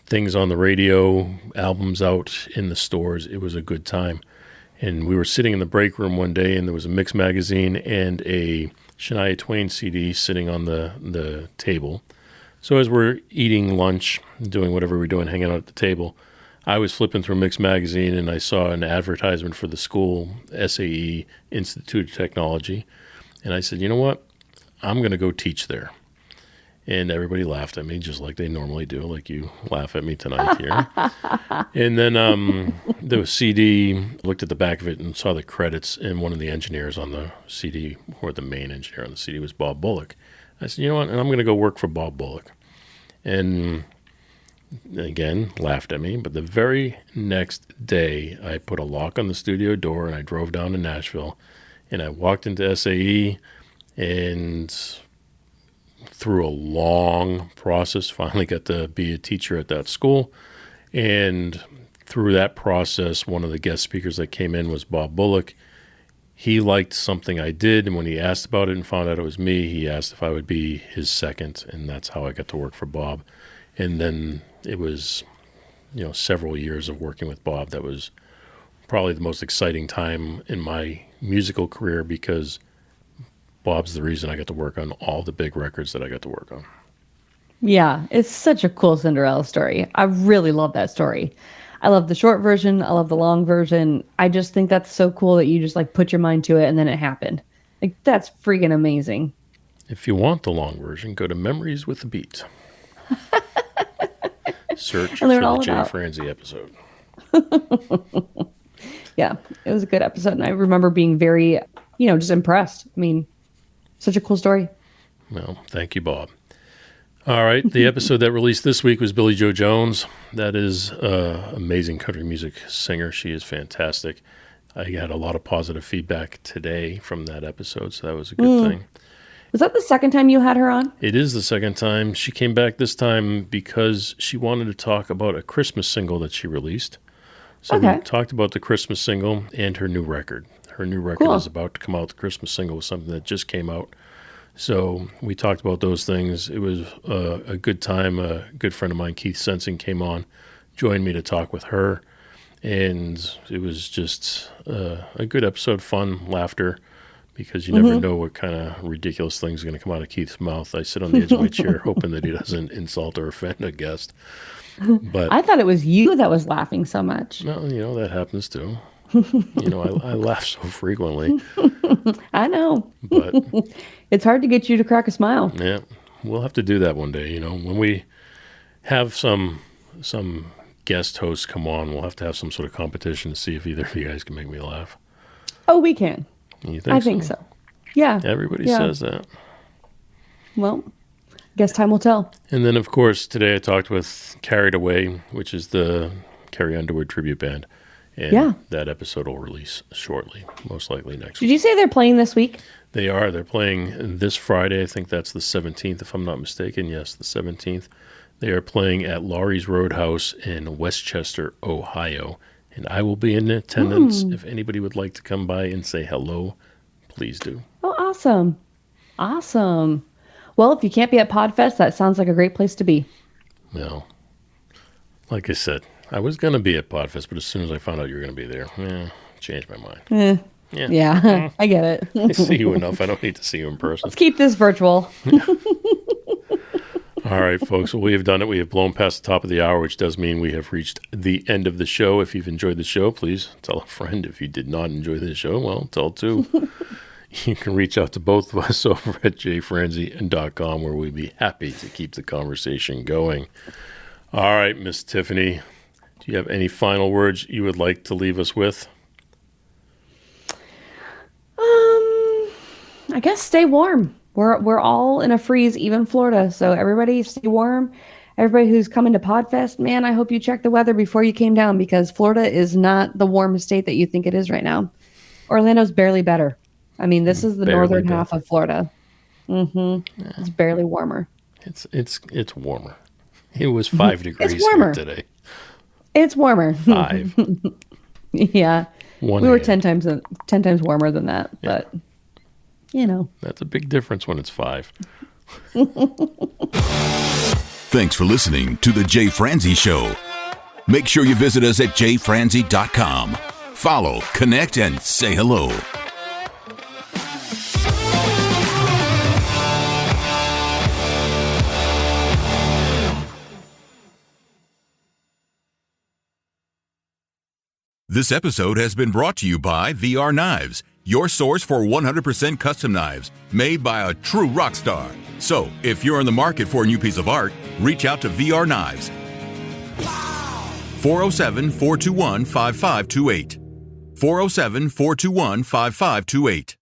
[SPEAKER 7] things on the radio, albums out in the stores. It was a good time. And we were sitting in the break room one day, and there was a Mix magazine and a Shania Twain CD sitting on the table. So as we're eating lunch, doing whatever we're doing, hanging out at the table, I was flipping through Mix magazine, and I saw an advertisement for the school, SAE, Institute of Technology. And I said, you know what? I'm going to go teach there. And everybody laughed at me, just like they normally do, like you laugh at me tonight here. And then the CD, looked at the back of it and saw the credits, and one of the engineers on the CD, or the main engineer on the CD, was Bob Bullock. I said, you know what, and I'm going to go work for Bob Bullock. And again, laughed at me. But the very next day, I put a lock on the studio door, and I drove down to Nashville, and I walked into SAE, and through a long process, finally got to be a teacher at that school. And through that process, one of the guest speakers that came in was Bob Bullock. He liked something I did, and when he asked about it and found out it was me, he asked if I would be his second, and that's how I got to work for Bob. And then it was, several years of working with Bob. That was probably the most exciting time in my musical career, because Bob's the reason I got to work on all the big records that I got to work on.
[SPEAKER 5] Yeah, it's such a cool Cinderella story. I really love that story. I love the short version. I love the long version. I just think that's so cool that you just like put your mind to it and then it happened. Like, that's freaking amazing.
[SPEAKER 7] If you want the long version, go to Memories with the Beat. Search for the Jay Franze episode.
[SPEAKER 5] Yeah, it was a good episode. And I remember being very, just impressed. I mean, such a cool story.
[SPEAKER 7] Well, thank you, Bob. All right. The episode that released this week was Billie Joe Jones. That is an amazing country music singer. She is fantastic. I got a lot of positive feedback today from that episode, so that was a good thing.
[SPEAKER 5] Was that the second time you had her on?
[SPEAKER 7] It is the second time. She came back this time because she wanted to talk about a Christmas single that she released. So we talked about the Christmas single and her new record. Her new record is about to come out. The Christmas single was something that just came out. So we talked about those things. It was a good time. A good friend of mine, Keith Sensing, came on, joined me to talk with her. And it was just a good episode, fun, laughter, because you never know what kind of ridiculous things are going to come out of Keith's mouth. I sit on the edge of my chair hoping that he doesn't insult or offend a guest. But
[SPEAKER 5] I thought it was you that was laughing so much.
[SPEAKER 7] No, that happens too. I laugh so frequently.
[SPEAKER 5] I know.
[SPEAKER 7] But
[SPEAKER 5] it's hard to get you to crack a smile.
[SPEAKER 7] Yeah, we'll have to do that one day. When we have some guest hosts come on, we'll have to have some sort of competition to see if either of you guys can make me laugh.
[SPEAKER 5] Oh, we can.
[SPEAKER 7] You think
[SPEAKER 5] I think so. Yeah.
[SPEAKER 7] Everybody
[SPEAKER 5] Yeah.
[SPEAKER 7] says that.
[SPEAKER 5] Well, guess time will tell.
[SPEAKER 7] And then, of course, today I talked with Carrie'd Away, which is the Carrie Underwood tribute band. And
[SPEAKER 5] Yeah.
[SPEAKER 7] that episode will release shortly, most likely next
[SPEAKER 5] Did
[SPEAKER 7] week.
[SPEAKER 5] you say they're playing this week?
[SPEAKER 7] They are. They're playing this Friday. I think that's the 17th, if I'm not mistaken. Yes, the 17th. They are playing at Laurie's Roadhouse in Westchester, Ohio. And I will be in attendance. If anybody would like to come by and say hello, please do.
[SPEAKER 5] Oh, awesome. Awesome. Well, if you can't be at Podfest, that sounds like a great place to be.
[SPEAKER 7] No. Like I said, I was going to be at Podfest, but as soon as I found out you were going to be there, changed my mind.
[SPEAKER 5] Yeah, I get it.
[SPEAKER 7] I see you enough. I don't need to see you in person.
[SPEAKER 5] Let's keep this virtual.
[SPEAKER 7] All right, folks. Well, we have done it. We have blown past the top of the hour, which does mean we have reached the end of the show. If you've enjoyed the show, please tell a friend. If you did not enjoy the show, well, tell two. You can reach out to both of us over at jfranze.com, where we'd be happy to keep the conversation going. All right, Miss Tiffany, do you have any final words you would like to leave us with?
[SPEAKER 5] I guess stay warm. We're all in a freeze, even Florida. So everybody stay warm. Everybody who's coming to Podfest, man, I hope you check the weather before you came down, because Florida is not the warmest state that you think it is right now. Orlando's barely better. I mean, this is the northern half of Florida. It's barely warmer.
[SPEAKER 7] It's warmer. It was 5 degrees here today.
[SPEAKER 5] It's warmer.
[SPEAKER 7] 5.
[SPEAKER 5] Yeah.
[SPEAKER 7] We
[SPEAKER 5] were 10 times warmer than that, but you know.
[SPEAKER 7] That's a big difference when it's 5.
[SPEAKER 6] Thanks for listening to The Jay Franze Show. Make sure you visit us at jfranze.com. Follow, connect, and say hello. This episode has been brought to you by VR Knives, your source for 100% custom knives made by a true rock star. So, if you're in the market for a new piece of art, reach out to VR Knives. 407-421-5528. 407-421-5528.